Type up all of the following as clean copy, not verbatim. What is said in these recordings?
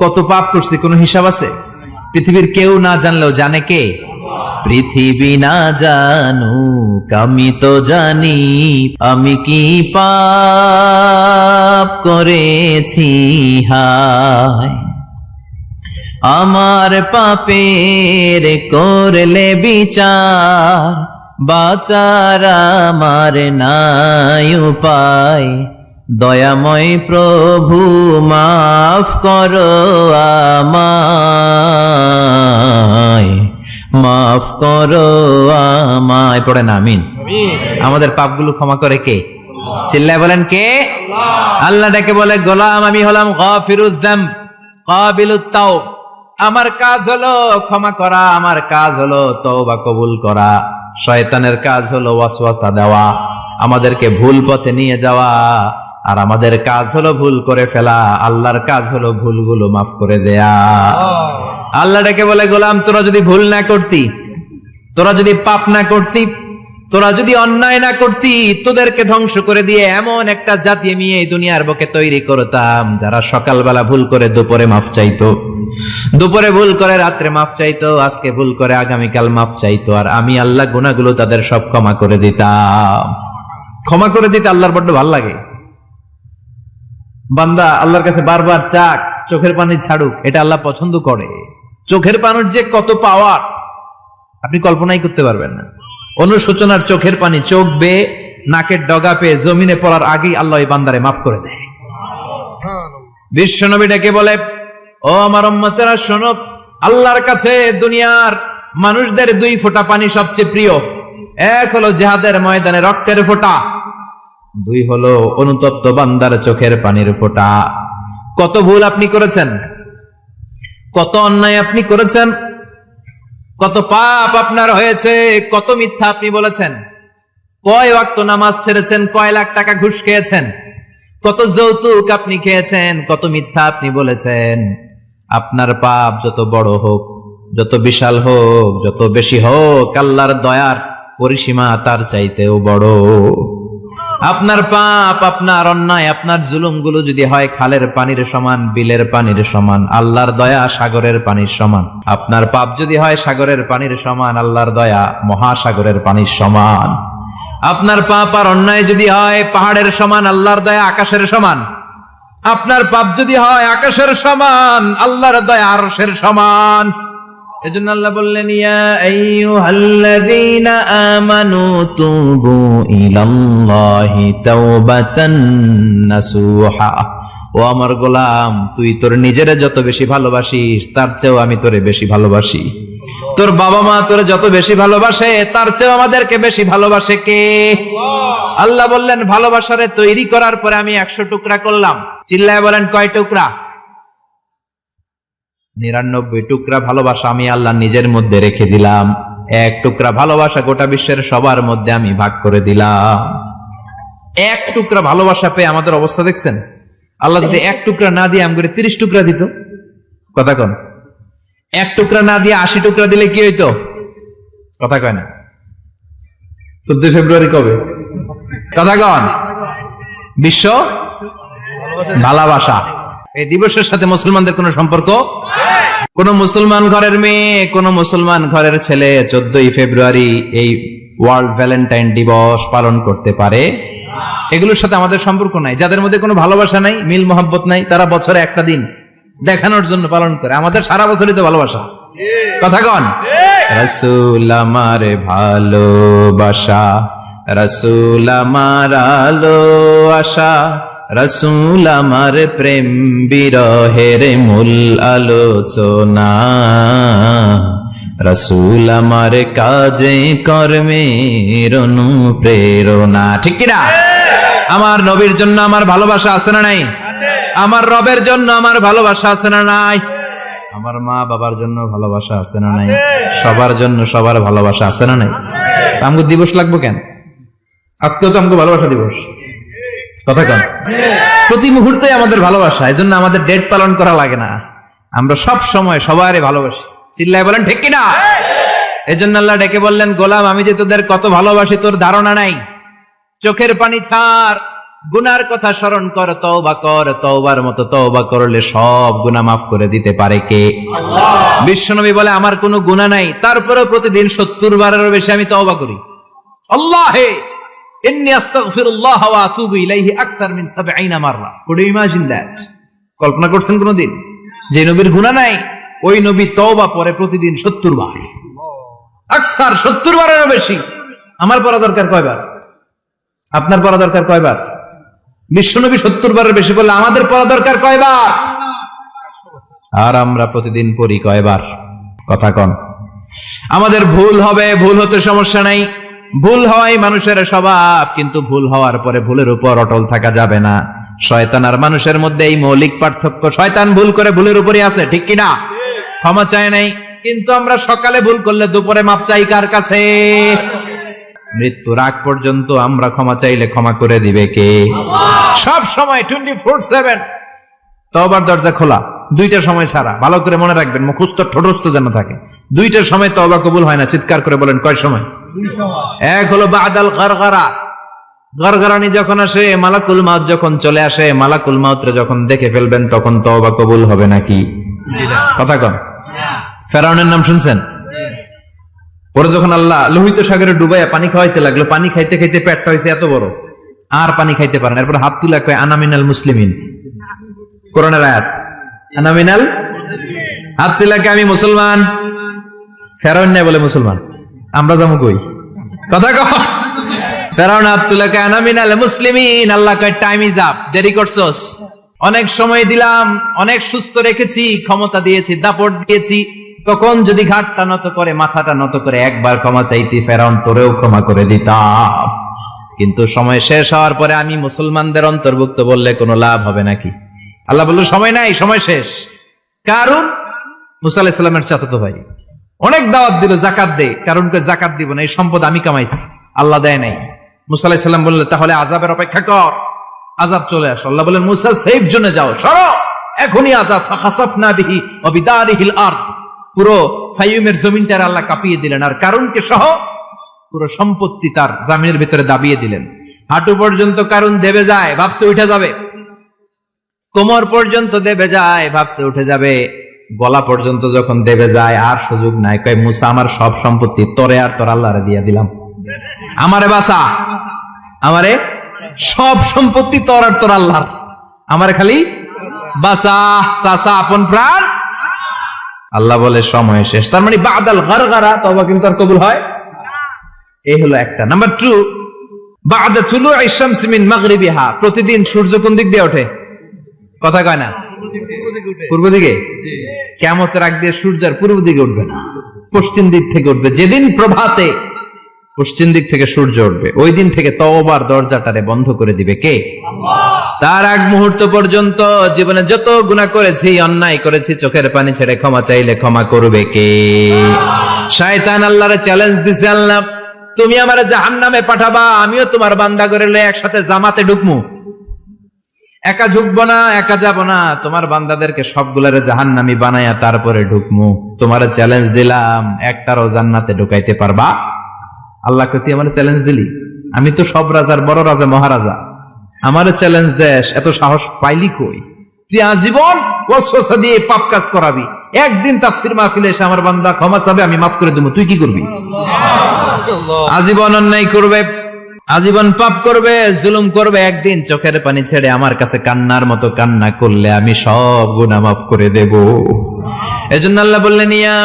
কত পাপ করছি কোনো হিসাব আছে? পৃথিবীর কেউ না জানলেও জানে কে? পৃথিবী না জানুক আমি তো জানি, আমি কি পাপ করেছি হায়। আমার পাপের করলে বিচার, বাঁচার আমার নাই উপায়। দয়াময় প্রভু মাফ করো আমায়, মাফ করো আমায়। পড়েন আমিন। আমাদের পাপগুলো ক্ষমা করে কে? চিল্লায় বলেন কে? আল্লাহ ডেকে বলে, গোলাম আমি হলাম গাফিরুয যামব কাবিলুত তাওব। আমার কাজ হলো ক্ষমা করা, আমার কাজ হলো তওবা কবুল করা। শয়তানের কাজ হলো ওয়াসওয়াসা দেওয়া, আমাদেরকে ভুল পথে নিয়ে যাওয়া। আর আমাদের কাজ হলো ভুল করে ফেলা, আল্লাহর কাজ হলো ভুলগুলো মাফ করে দেয়া। আল্লাহ ডেকে বলে, গোলাম তোরা যদি ভুল না করতি, তোরা যদি পাপ না করতি, তোরা যদি অন্যায় না করতি, তোদেরকে ধ্বংস করে দিয়ে এমন একটা জাতি আমি এই দুনিয়ার বুকে তৈরি করতাম যারা সকালবেলা ভুল করে দুপুরে মাফ চাইতো, দুপুরে ভুল করে রাত্রে মাফ চাইতো, আজকে ভুল করে আগামীকাল মাফ চাইতো। আর আমি আল্লাহ গুনাহগুলো তাদের সব ক্ষমা করে দিতাম। ক্ষমা করে দিতে আল্লাহর বড্ড ভালো লাগে। বান্দা আল্লাহর কাছে বারবার চাক, চোখের পানি ছাড়ুক, এটা আল্লাহ পছন্দ করে। চোখের পানির যে কত পাওয়ার আপনি কল্পনাই করতে পারবেন না। অনুশোচনার চোখের পানি চোখ বেয়ে নাকের ডগা পেয়ে জমিনে পড়ার আগেই আল্লাহ এই বান্দারে মাফ করে দেয়। বিশ্বনবী ডেকে বলে, ও আমার উম্মতেরা শোনো, আল্লাহর কাছে দুনিয়ার মানুষদের দুই ফোঁটা পানি সবচেয়ে প্রিয়। এক হলো জিহাদের ময়দানে রক্তের ফোঁটা, দুই হলো অনুতপ্ত বান্দার চোখের পানির ফোঁটা। কত ভুল আপনি করেছেন, কত অন্যায় আপনি করেছেন, কত পাপ আপনার হয়েছে, কত মিথ্যা আপনি বলেছেন, কয় ওয়াক্ত নামাজ ছেড়েছেন, কয় লাখ টাকা ঘুষ খেয়েছেন, কত যৌতুক আপনি খেয়েছেন, কত মিথ্যা আপনি বলেছেন। আপনার পাপ যত বড় হোক, যত বিশাল হোক, যত বেশি হোক, আল্লাহর দয়ার পরিসীমা তার চাইতেও বড়। আপনার পাপ, আপনার অন্যায়, আপনার জুলুমগুলো যদি হয় খালের পানির সমান, বিলের পানির সমান, আল্লাহর দয়া সাগরের পানির সমান। আপনার পাপ যদি হয় সাগরের পানির সমান, আল্লাহর দয়া মহাসাগরের পানির সমান। আপনার পাপ আর অন্যায় যদি হয় পাহাড়ের সমান, আল্লাহর দয়া আকাশের সমান। আপনার পাপ যদি হয় আকাশের সমান, আল্লাহর দয়া আরশের সমান। এজন্য আল্লাহ বললেন, ইয়া আইয়ুহাল্লাযীনা আমানু তুবু ইলাল্লাহি তাওবাতান নাসুহা। ও আমার গোলাম, তুই তোর নিজের যত বেশি ভালোবাসিস তার চেয়েও আমি তোরে বেশি ভালোবাসি। তোর বাবা মা তোরে যত বেশি ভালোবাসে তার চেয়েও আমাদেরকে বেশি ভালোবাসে কে? আল্লাহ বললেন, ভালোবাসারে তৈরি করার পরে আমি 100 টুকরা করলাম। চিল্লায় বলেন কয় টুকরা? 99 টুকরা ভালোবাসা আমি আল্লাহ নিজের মধ্যে রেখে দিলাম। 1 টুকরা ভালোবাসা গোটা বিশ্বের সবার মধ্যে আমি ভাগ করে দিলাম। 1 টুকরা ভালোবাসা পেয়ে আমাদের অবস্থা দেখছেন? আল্লাহ যদি 1 টুকরা না দিয়ে আমাদের 30 টুকরা দিত, কথা কন? 1 টুকরা না দিয়ে 80 টুকরা দিলে কি হইতো? কথা কয় না? 14 ফেব্রুয়ারি কবে? কথা কন? বিশ্ব ভালোবাসা এই দিবসের সাথে মুসলমানদের কোন সম্পর্ক? কোন মুসলমান ঘরের মেয়ে, কোন মুসলমান ঘরের ছেলে 14 ফেব্রুয়ারি এই ওয়ার্ল্ড ভ্যালেন্টাইন দিবস পালন করতে পারে? এগুলোর সাথে আমাদের সম্পর্ক নাই। যাদের মধ্যে কোনো ভালোবাসা নাই, মিল মোহাব্বত নাই, তারা বছরে একটা দিন দেখানোর জন্য পালন করে। আমাদের সারা বছরই তো ভালোবাসা। কথা কন? রাসূল আমার ভালোবাসা, রাসূল আমার আলো আশা, রাসূল আমার প্রেম বিরহের মূল আলোচনা, রাসূল আমার কাজে কর্মের অনুপ্রেরণা। ঠিক কিনা? আমার নবীর জন্য আমার ভালোবাসা আছে না নাই? আমার রবের জন্য আমার ভালোবাসা আছে না নাই? আমার মা বাবার জন্য ভালোবাসা আছে না নাই? সবার জন্য সবার ভালোবাসা আছে না নাই? আমগো দিবস লাগবো কেন? আজকেও তো আমগো ভালোবাসা দিবস। কথা কন? প্রতি মুহূর্তে আমাদের ভালোবাসা, এজন্য আমাদের ডেট পালন করা লাগে না। আমরা সব সময় সবারই ভালোবাসি। চিল্লায় বলেন ঠিক কিনা? এজন্য আল্লাহ ডেকে বললেন, গোলাম আমি যে তোদের কত ভালোবাসি তোর ধারণা নাই। চোখের পানি ছাড়, গুনার কথা স্মরণ কর, তওবা কর, তওবার মতো তওবা করলে সব গুনাহ মাফ করে দিতে পারে কে? আল্লাহ। বিশ্বনবী বলে আমার কোনো গুনাহ নাই, তারপরেও প্রতিদিন 70 বারেরও বেশি আমি তওবা করি। আল্লাহে ইন্নী আস্তাগফিরুল্লাহ ওয়া আতুবু ইলাইহি আকসার মিন 70 মাররা। Could you imagine that? কল্পনা করছেন কোনদিন যে নবীর গুনাহ নাই, ওই নবী তওবা পড়ে প্রতিদিন 70 বার, আকসার 70 বারেরও বেশি। আমার পড়া দরকার কয়বার? আপনার পড়া দরকার কয়বার? বিশ্বনবী 70 বারের বেশি বললে আমাদের পড়া দরকার কয়বার? আর আমরা প্রতিদিন পড়ি কয়বার? কথা কন। আমাদের ভুল হবে, ভুল হতে সমস্যা নাই, ভুল হওয়াই মানুষের স্বভাব, কিন্তু ভুল হওয়ার পরে ভুলের উপর অটল থাকা যাবে না। শয়তান আর মানুষের মধ্যে এই মৌলিক পার্থক্য। শয়তান ভুল করে ভুলের উপরই আছে, ঠিক কিনা? ক্ষমা চায় নাই, কিন্তু আমরা সকালে ভুল করলে দুপুরে মাপ চাই কার কাছে? মৃত্যুর আগ পর্যন্ত আমরা ক্ষমা চাইলে ক্ষমা করে দিবে কে? সব সময় 24/7 তওবার দরজা খোলা, দুইটার সময় ছাড়া। ভালো করে মনে রাখবেন, মুখস্থ ঠোঁটস্থ যেন থাকে। দুইটার সময় তওবা কবুল হয় না। চিৎকার করে বলেন কয় সময়? এক হলো বাদাল গারগারা, গারগারানি যখন আসে, মালাকুল মাউত যখন চলে আসে, মালাকুল মাউতরে যখন দেখে ফেলবেন তখন তওবা কবুল হবে নাকি? কথা কন। ফেরাউনের নাম শুনছেন? পরে যখন আল্লাহ লোহিত সাগরে ডুবাইয়া পানি খাওয়াইতে লাগলো, পানি খাইতে খাইতে পেটটা হয়েছে এত বড়, আর পানি খাইতে পারেন। এরপর হাত তুলে কয় আনা মিনাল মুসলিমিন। কোরআনের আয়াত, আনা মিনাল, হাত তুলে কয় আমি মুসলমান। ফেরাউন নাই বলে মুসলমান, আমরা যাবো কই? কথা কহ। ফেরাউন হাত তুলে কয় আনা মিনাল মুসলিমিন। আল্লাহ কয় টাইম ইজ আপ, দেরি করছস। অনেক সময় দিলাম, অনেক সুস্থ রেখেছি, ক্ষমতা দিয়েছি, দাপট দিয়েছি, তখন যদি ঘাটটা নত করে, মাথাটা নত করে একবার ক্ষমা চাইতি, ফেরাউন তোরেও ক্ষমা করে দিতাম। কিন্তু সময় শেষ হওয়ার পরে আমি মুসলমানদের অন্তর্ভুক্ত বললে কোনো লাভ হবে নাকি? আল্লাহ বলল সময় নাই, সময় শেষ। কারণ মুসা আলাইহিস সালামের চাচাতো ভাই অনেক দাওয়াত দিল, জাকাত দে। কারণ জাকাত দিব না, এই সম্পদ আমি কামাইছি, আল্লাহ দেয় নাই। মুসা আলাইহিস সালাম বললেন তাহলে আযাবের অপেক্ষা কর। আযাব চলে আসলো। আল্লাহ বললেন মুসা সেফ জোনে যাও, সরো, এখনই আযাব। ফাখাসাফনা বিহি ওয়া বিদারিহিল আরদ, পুরো ফাইয়ুমের জমিনটার আল্লাহ কাঁপিয়ে দিলেন, আর কারুনকে সহ পুরো সম্পত্তি তার জামিনের ভিতরে দাবিয়ে দিলেন। হাঁটু পর্যন্ত কারুন দেবে যায়, ভাবছে উঠে যাবে। কোমর পর্যন্ত দেবে যায়, ভাবছে উঠে যাবে। গলা পর্যন্ত যখন দেবে যায়, আর সুযোগ নাই। কয় মুসা আমার সব সম্পত্তি তোরে আর তোর আল্লাহরে দিয়ে দিলাম, আমারে বাঁচা, আমারে সব সম্পত্তি তোর আর তোর আল্লাহর, আমারে খালি বাঁচা, চাচা আপন প্রাণ। আল্লাহ বলে সময় শেষ। তার মানে বাদাল গারগারা তওবা কিন্তু আর কবুল হয়? এই হলো একটা। নাম্বার 2, বাদা তুলুই শামসি মিন মাগরিবিহা, প্রতিদিন সূর্য কোন দিক দিয়ে ওঠে? কথা কয় না? পূর্ব দিকে। কিয়ামতের আগ দিয়ে সূর্য আর পূর্ব দিকে উঠবে না, পশ্চিম দিক থেকে উঠবে। যেদিন প্রভাতে পশ্চিম দিক থেকে সূর্য উঠবে, ওই দিন থেকে তওবার দরজাটারে বন্ধ করে দিবে কে? আল্লাহ। তার আগ মুহূর্ত পর্যন্ত জীবনে যত গুনাহ করেছি, অন্যায় করেছি, চোখের পানি ছেড়ে ক্ষমা চাইলে ক্ষমা করবে কে? শয়তান আল্লাহরে চ্যালেঞ্জ দিছে, আল্লাহ তুমি আমারে জাহান্নামে পাঠাবা, আমিও তোমার বান্দা করে লয়ে একসাথে জামাতে ঢুকমু। একা ঢুকবো না, একা যাব না, তোমার বান্দাদেরকে সবগুলারে জাহান্নামী বানায়া তারপরে ঢুকমু। তোমারে চ্যালেঞ্জ দিলাম, একটারও জান্নাতে ঢুকাইতে পারবা? আল্লাহকে তুই আমার চ্যালেঞ্জ দিলি? আমি তো সব রাজার বড় রাজা, মহারাজা, আমার চ্যালেঞ্জ দেশ, এত সাহস পাইলি কই? তুই আজীবন ওয়াসওয়াসা দিয়ে পাপ কাজ করাবি, একদিন তাফসীর মাহফিলে এসে আমার বান্দা ক্ষমা চাবে, আমি মাফ করে দেব, তুই কি করবি? আজীবন অন্যায় করবে, আজীবন পাপ করবে, জুলুম করবে, একদিন চোখের পানি ছেড়ে আমার কাছে কান্নার মতো কান্না করলে আমি সব গুনাহ মাফ করে দেব। এজন্য আল্লাহ বললেন ইয়া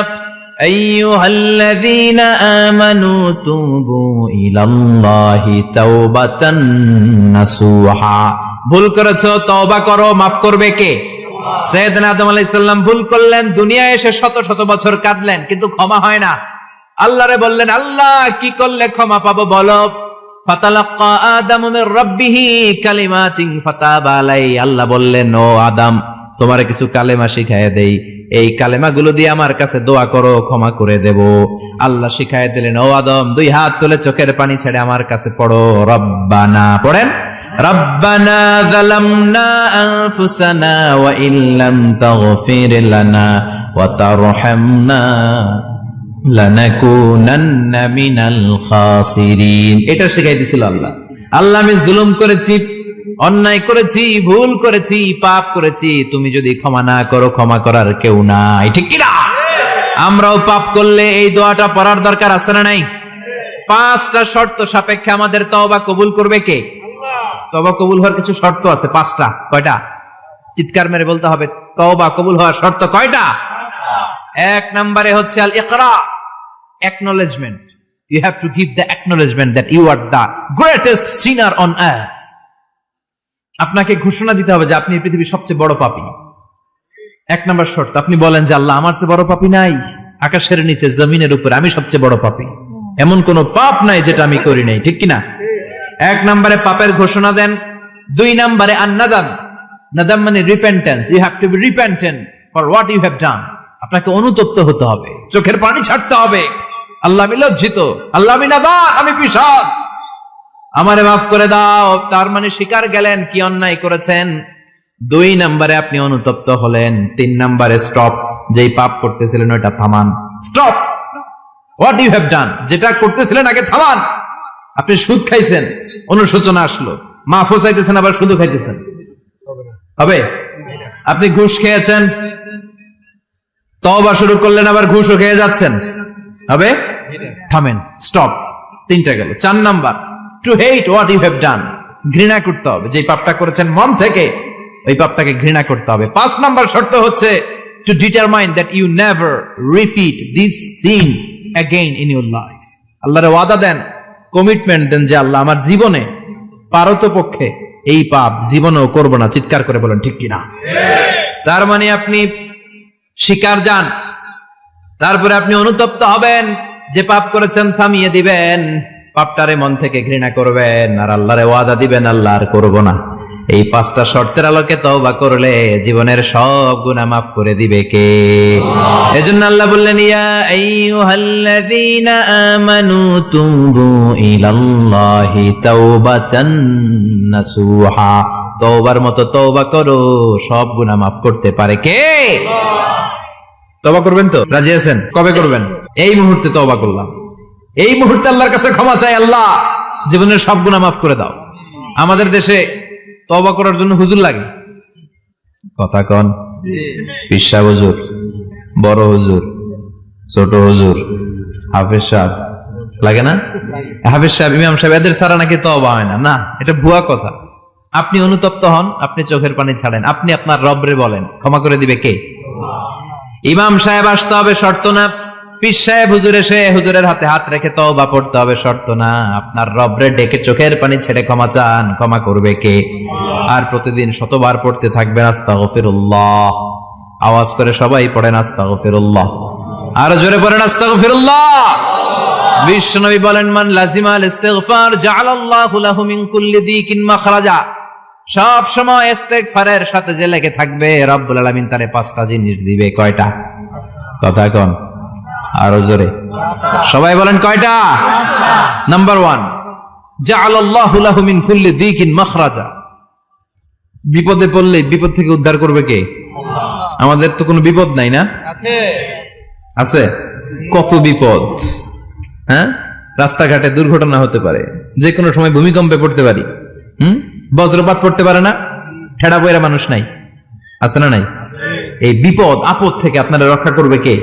আইয়ুহাল্লাযীনা আমানু তুবু ইলাল্লাহি তাওবাতান নাসুহা। ভুল করেছো, তওবা করো, মাফ করবে কে? সাইয়েদনা আদম আলাইহিস সালাম ভুল করলেন, দুনিয়ায় এসে শত শত বছর কাঁদলেন, কিন্তু ক্ষমা হয় না। আল্লাহরে বললেন আল্লাহ কি করলে ক্ষমা পাবো বলো? ফাতালাক্কা আদামু মির রাব্বিহি কালিমাতিন ফাতাবা আলাইহি। আল্লাহ বললেন ও আদম, তোমারে কিছু কালেমা শিখায় দেই, এই কালেমাগুলো দিয়ে আমার কাছে দোয়া করো, ক্ষমা করে দেব। আল্লাহ শিখায় দিলেন, ও আদম দুই হাত তুলে চোখের পানি ছেড়ে আমার কাছে পড়ো, রব্বানা, পড়েন, রব্বানা যালামনা আনফুসানা ওয়া ইল্লাম তাগফির লানা ওয়া তারহামনা লানাকুনান্না মিনাল খাসিরিন। এটা শিখাই দিয়েছিল আল্লাহ। আল্লাহ আমি জুলুম করেছি, অন্যায় করেছি, ভুল করেছি, পাপ করেছি, তুমি যদি ক্ষমা না করো ক্ষমা করার কেউ নাই, ঠিক কিনা? আমরাও পাপ করলে এই দোয়াটা পড়ার দরকার আছে না নাই? 5টা শর্ত সাপেক্ষে আমাদের তওবা কবুল করবে কে? তওবা কবুল হওয়ার কিছু শর্ত আছে 5টা। কয়টা? চিৎকার মেরে বলতে হবে, তওবা কবুল হওয়ার শর্ত কয়টা? 1 নম্বরে হচ্ছে আল ইকরা, acknowledgement. You have to give the acknowledgement that you are the greatest sinner on earth. আপনাকে ঘোষণা দিতে হবে যে আপনি পৃথিবীর সবচেয়ে বড় পাপী। 1 নম্বর শর্ত, আপনি বলেন যে আল্লাহ আমার চেয়ে বড় পাপী নাই, আকাশের নিচে জমিনের উপরে আমি সবচেয়ে বড় পাপী, এমন কোন পাপ নাই যেটা আমি করি নাই, ঠিক কিনা? 1 নম্বরে পাপের ঘোষণা দেন। 2 নম্বরে আন-নাদাম, নাদাম মানে repentance, you have to be repentant for what you have done. আপনাকে অনুতপ্ত হতে হবে, চোখের পানি ছাড়তে হবে, আল্লাহ আমি লজ্জিত, আল্লাহ আমি নাদাম, আমি পিশাচ, আমারে মাফ করে দাও। তার মানে স্বীকার গেলেন কি অন্যায় করেছেন। 2 নম্বরে আপনি অনুতপ্ত হলেন। 3 নম্বরে স্টপ, যেই পাপ করতেছিলেন ওটা থামান, stop what you have done, যেটা করতেছিলেন আগে থামান। আপনি সুদ খাইছেন, অনুশোচনা আসলো, মাফও চাইতেছেন আবার সুদও খাইতেছেন, হবে? আপনি ঘুষ খেয়েছেন, তওবা শুরু করলেন, আবার ঘুষও খেয়ে যাচ্ছেন, হবে? থামেন, স্টপ। 3টা গেল। 4 number, to hate what you have done, ঘৃণা করতে হবে, যে পাপটা করেছেন মন থেকে ওই পাপটাকে ঘৃণা করতে হবে। 5 নাম্বার শর্ত হচ্ছে to determine that you never repeat this sin again in your life. আল্লাহর ওয়াদা দেন, কমিটমেন্ট দেন যে আল্লাহ আমার জীবনে পারতপক্ষে এই পাপ জীবনেও করব না। চিৎকার করে বলেন ঠিক কিনা? তার মানে আপনি স্বীকার যান, তারপরে আপনি অনুতপ্ত হবেন, যে পাপ করেছেন থামিয়ে দিবেন, পাপটারে মন থেকে ঘৃণা করবেন, আর আল্লাহরে ওয়াদা দিবেন আল্লাহ আর করব না। এই 5টা শর্তের আলোকে তওবা করলে জীবনের সব গুনাহ মাফ করে দিবে কে? এজন্য আল্লাহ বললেন, ইয়া আইয়ুহাল্লাযীনা আমানু তুবু ইলাল্লাহি তাওবাতান নাসুহা, তওবার মতো তওবা করো, সব গুনাহ মাফ করতে পারে কে? তওবা করবেন তো? রাজি আছেন? কবে করবেন? এই মুহূর্তে তওবা করলাম, এই মুহূর্তে আল্লাহর কাছে ক্ষমা চাই, আল্লাহ জীবনের সব গুনাহ মাফ করে দাও। আমাদের দেশে তওবা করার জন্য হুজুর লাগে, কথা কন? পিসা হুজুর, বড় হুজুর, ছোট হুজুর, হাফেজ সাহেব লাগে না? হাফেজ সাহেব, ইমাম সাহেব, এদের ছাড়া নাকি তওবা হয় না। না, এটা ভুয়া কথা। আপনি অনুতপ্ত হন, আপনি চোখের পানি ছাড়েন, আপনি আপনার রবরে বলেন, ক্ষমা করে দিবে কে? ইমাম সাহেব আসতে হবে, শর্ত না। পীর সাহেব হুজুর এসে হুজুরের হাতে হাত রেখে তওবা পড়তে হবে, শর্ত না। আপনার রবরে ডেকে চোখের পানি ছেড়ে ক্ষমা চান, ক্ষমা করবে কে? আর প্রতিদিন শতবার পড়তে থাকবেন আস্তাগফিরুল্লাহ। আওয়াজ করে সবাই পড়েন আস্তাগফিরুল্লাহ, আর জোরে পড়েন আস্তাগফিরুল্লাহ। বিশ্বনবী বলেন, মান লাজিমাল ইস্তিগফার জাআলাল্লাহু লাহু মিন কুল্লি দিকিন মাখরাজা। সব সময় ইস্তিগফারের সাথে যে লেগে থাকবে, রব্বুল আলামিন তারে 5টা জিনিস দিবে। কয়টা? কথা কন, আরো জোরে সবাই বলেন, কয়টা? নাম্বার 1, জাআলাল্লাহু লাহু মিন কুল্লি দিকিন মাখরাজা। বিপদে পড়লে বিপদ থেকে উদ্ধার করবে কে? আমাদের তো কোনো বিপদ নাই না? আছে। কত বিপদ, হ্যাঁ? রাস্তাঘাটে দুর্ঘটনা হতে পারে, যে কোনো সময় ভূমিকম্পে পড়তে পারি, বজ্রপাত পড়তে পারে না, ঠেড়া বইরা মানুষ নাই, আছে না নাই? এই বিপদ আপদ থেকে আপনারা রক্ষা করবে কে?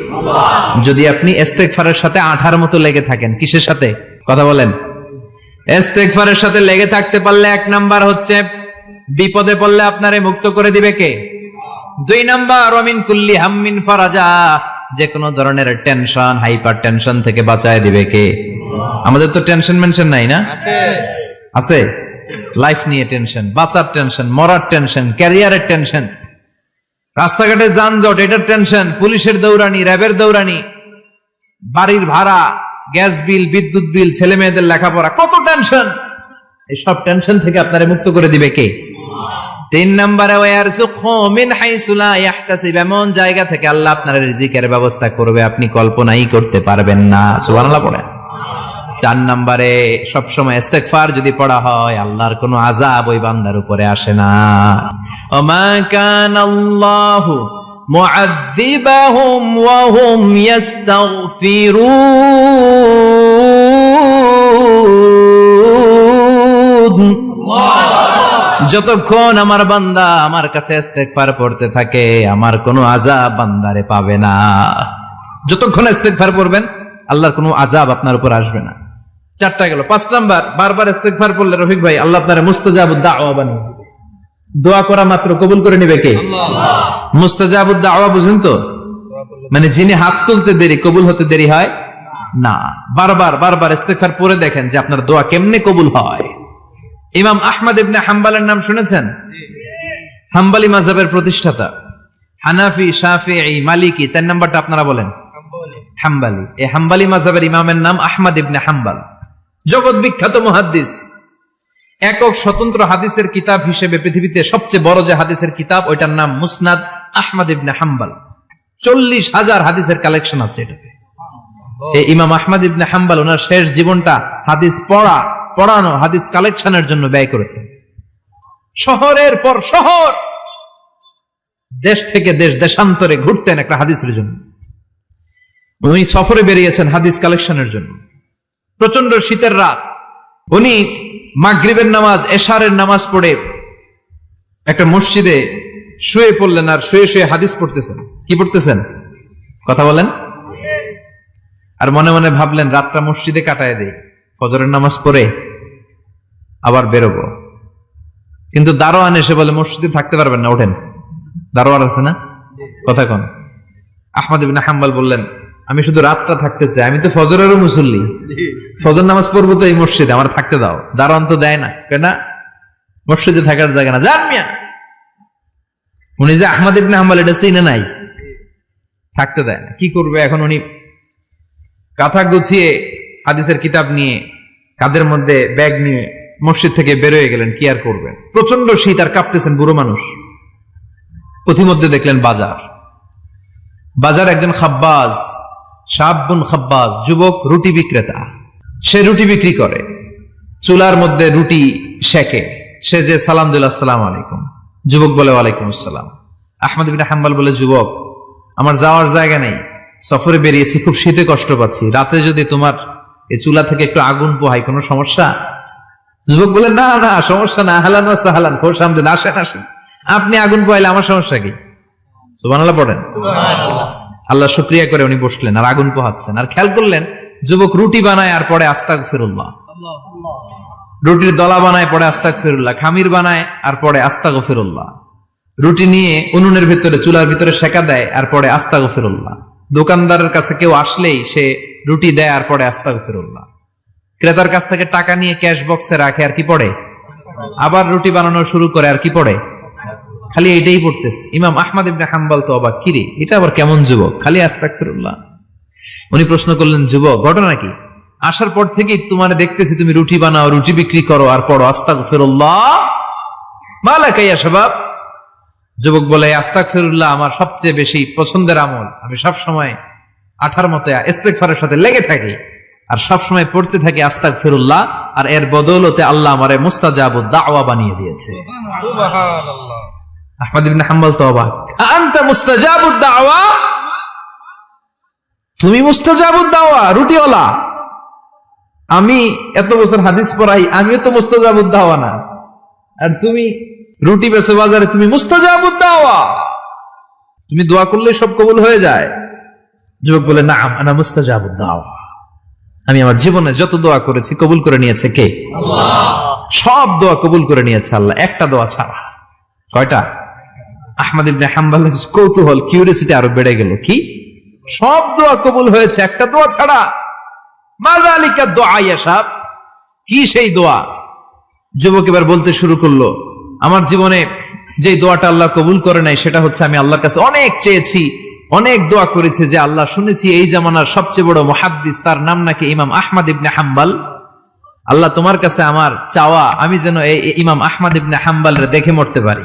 যদি আপনি ইস্তেগফারের সাথে আঠার মতো লেগে থাকেন। কিসের সাথে? কথা বলেন। ইস্তেগফারের সাথে লেগে থাকতে পারলে 1 নাম্বার হচ্ছে বিপদে পড়লে আপনারে মুক্ত করে দিবে কে? 2 নাম্বার, ওয়া মিন কুল্লি হাম্মিন ফারাজা, যে কোনো ধরনের টেনশন, হাইপার টেনশন থেকে বাঁচায় দিবে কে? আমাদের তো টেনশন মেনশন নাই না? আছে। লাইফ নিয়ে টেনশন, বাঁচার টেনশন, মরার টেনশন, ক্যারিয়ারের টেনশন, রাস্তাঘাটে যানজট, এটার টেনশন, পুলিশের দৌড়ানি, র্যাবের দৌড়ানি, বাড়ির ভাড়া, গ্যাস বিল, বিদ্যুৎ বিল, ছেলে মেয়েদের লেখাপড়া, কত টেনশন। এই সব টেনশন থেকে আপনারে মুক্ত করে দিবে কে? 3 নম্বরে, ওয়ারযুকহু মিন হাইসু লা ইয়াহতাসিব, এমন জায়গা থেকে আল্লাহ আপনার রিজিকের ব্যবস্থা করবে আপনি কল্পনাই করতে পারবেন না। সুবহানাল্লাহ পড়েন। 4 নম্বরে, সবসময় ইস্তেগফার যদি পড়া হয়, আল্লাহর কোনো আযাব ওই বান্দার উপরে আসে না। ওমা কানাল্লাহু মুআযযিবাহুম ওয়া হুম ইস্তাগফিরুন। যতক্ষণ আমার বান্দা আমার কাছে ইস্তেগফার পড়তে থাকে আমার কোনো আযাব বান্দারে পাবে না। যতক্ষণ ইস্তেগফার পড়বেন আল্লাহর কোনো আযাব আপনার উপর আসবে না। 4টা গেল। 5 নাম্বার, বারবার ইস্তেগফার পড়লে রফিক ভাই আল্লাহ আপনারে মুস্তাজাবুদ দাওয়া বানিয়ে দিবে। দোয়া করা মাত্র কবুল করে নেবে কে? আল্লাহ। মুস্তাজাবুদ দাওয়া বুঝেন তো? মানে যিনি হাত তুলতে দেরি কবুল হতে দেরি হয় না। বারবার ইস্তেগফার পড়ে দেখেন যে আপনার দোয়া কেমনে কবুল হয়। ইমাম আহমদ ইবনে হাম্বলের নাম শুনেছেন? হাম্বলি মাযহাবের প্রতিষ্ঠাতা। হানাফি, শাফিঈ, মালিকি, 4 নাম্বারটা আপনারা বলেন হাম্বলি। এই হাম্বলি মাযহাবের ইমামের নাম আহমদ ইবনে হাম্বল। জগৎ বিখ্যাত মুহাদ্দিস। একক স্বতন্ত্র হাদিসের কিতাব হিসেবে পৃথিবীতে সবচেয়ে বড় যে হাদিসের কিতাব ওইটার নাম মুসনাদ আহমদ ইবনে হাম্বল। 40,000 হাদিসের কালেকশন আছে এটাতে। এই ইমাম আহমদ ইবনে হাম্বল ওনার শেষ জীবনটা হাদিস পড়ানো, হাদিস কালেকশনের জন্য ব্যয় করেছেন। শহরের পর শহর, দেশ থেকে দেশ, দেশান্তরে ঘুরতেন একটা হাদিসের জন্য। উনি সফরে বেরিয়েছেন হাদিস কালেকশনের জন্য। প্রচন্ড শীতের রাত, উনি মাগরিবের নামাজ, এশারের নামাজ পড়ে একটা মসজিদে শুয়ে পড়লেন আর শুয়ে শুয়ে হাদিস পড়তেছেন। কি পড়তেছেন? কথা বলেন। আর মনে মনে ভাবলেন রাতটা মসজিদে কাটায় দেই, ফজরের নামাজ পড়ে আবার বেরোবো। কিন্তু দারোয়ান এসে বলে মসজিদে থাকতে পারবেন না, ওঠেন। দারোয়ান আছে না? কথা কোন? আহমদ ইবনে হাম্বল বললেন আমি শুধু রাতটা থাকতে চাই, আমি তো ফজরেরও মুসল্লি, ফজর নামাজ পড়বো তো এই মসজিদে, আমার থাকতে দাও। দারোয়ান তো দেয় না, কেন? মসজিদে থাকার জায়গা না, যান মিয়া। উনি যে আহমদ ইবনে হাম্বল এটা চিনে নাই, থাকতে দেয় না। কি করবে এখন? উনি কাঁথা গুছিয়ে হাদিসের কিতাব নিয়ে কাঁধের মধ্যে ব্যাগ নিয়ে মসজিদ থেকে বেরোয় গেলেন। কি আর করবেন? প্রচন্ড শীত আর কাঁপতেছেন, বুড়ো মানুষ। পথিমধ্যে দেখলেন বাজার একজন খাব্বাজ, শাবুন খাব্বাজ, যুবক রুটি বিক্রেতা। সে রুটি বিক্রি করে, চুলার মধ্যে রুটি সেকে। সে যে সালাম দিল আসসালামু আলাইকুম, যুবক বলে ওয়ালাইকুম আসসালাম। আহমদ ইবনে হাম্বল বলে যুবক আমার যাওয়ার জায়গা নেই, সফরে বেরিয়েছি, খুব শীতে কষ্ট পাচ্ছি, রাতে যদি তোমার এই চুলা থেকে একটু আগুন পোহাই কোনো সমস্যা? যুবক বলে না না সমস্যা না, আহলান ওয়া সাহলান, খোশ আমদেদ, আসেন। আপনি আগুন পোহাইলে আমার সমস্যা কি? সুবহানাল্লাহ পড়েন। আল্লাহ শুকরিয়া করে উনি বসলেন আর আগুন পোহাচ্ছেন। আর খেয়াল করলেন যুবক রুটি বানায় আর পরে আস্তাগফিরুল্লাহ, রুটির দলা বানায় পরে আস্তাগফিরুল্লাহ, খামির বানায় আর পরে আস্তাগফিরুল্লাহ, রুটি নিয়ে উনুনের ভিতরে চুলার ভিতরে সেকা দেয় আর পরে আস্তাগফিরুল্লাহ। দোকানদারের কাছে কেউ আসলেই সে রুটি দেয় আর পরে আস্তাগফিরুল্লাহ। ক্রেতার কাছ থেকে টাকা নিয়ে ক্যাশ বক্সে রাখে আর কি পড়ে? আবার রুটি বানানো শুরু করে আর কি পড়ে? খালি এটাই পড়তেছে। ইমাম আহমদ ইবনে হাম্বল তো অবাক, কিরে এটা আবার কেমন যুবক, খালি আস্তাগফিরুল্লাহ। উনি প্রশ্ন করলেন যুবক ঘটনা কি? আসার পর থেকেই তোমার দেখতেছি তুমি রুটি বানাও, রুটি বিক্রি করো আর পড়ো আস্তাগফিরুল্লাহ, মালাকা ইয়া শাবাব। যুবক বলে আস্তাগফিরুল্লাহ আমার সবচেয়ে বেশি পছন্দের আমল, আমি সব সময় আঠার মতো ইস্তেগফারের সাথে লেগে থাকি আর সব সময় পড়তে থাকি আস্তাগফিরুল্লাহ, আর এর বদৌলতে আল্লাহ আমারে মুস্তাজাবুদ দাওয়া বানিয়ে দিয়েছে। সুবহানাল্লাহ। আহমদ ইবনে হাম্বল তো অবাক, আনতা মুস্তাজাবুদ দাওয়া, তুমি মুস্তাজাবুদ দাওয়া রুটিওয়ালা? আমি এত বছর হাদিস পড়াই, আমিও তো মুস্তাজাবুদ দাওয়া না, আর তুমি রুটি বেচো বাজারে, তুমি মুস্তাজাবুদ দাওয়া, তুমি দোয়া করলে সব কবুল হয়ে যায়? যুবক বলে নাম আনা মুস্তাজাবুদ দাওয়া, আমি আমার জীবনে যত দোয়া করেছি কবুল করে নিয়েছে কে? আল্লাহ। সব দোয়া কবুল করে নিয়েছে আল্লাহ, একটা দোয়া ছাড়া। কয়টা? আহমদ ইবনে হাম্বলের কৌতূহল, কিউরিয়াসিটি আরো বেড়ে গেল। কি? সব দোয়া কবুল হয়েছে, একটা দোয়া ছাড়া। মাযালিকা দুআ ইয়া শাব, কি সেই দোয়া? যুবক এবার বলতে শুরু করলো আমার জীবনে যে দোয়াটা আল্লাহ কবুল করে নাই সেটা হচ্ছে আমি আল্লাহর কাছে অনেক চেয়েছি, অনেক দোয়া করেছে যে আল্লাহ শুনেছি এই জামানার সবচেয়ে বড় মুহাদ্দিস, তার নাম নাকি ইমাম আহমদ ইবনে হাম্বল। আল্লাহ তোমার কাছে আমার চাওয়া আমি যেন এই ইমাম আহমদ ইবনে হাম্বলের দেখে মরতে পারি,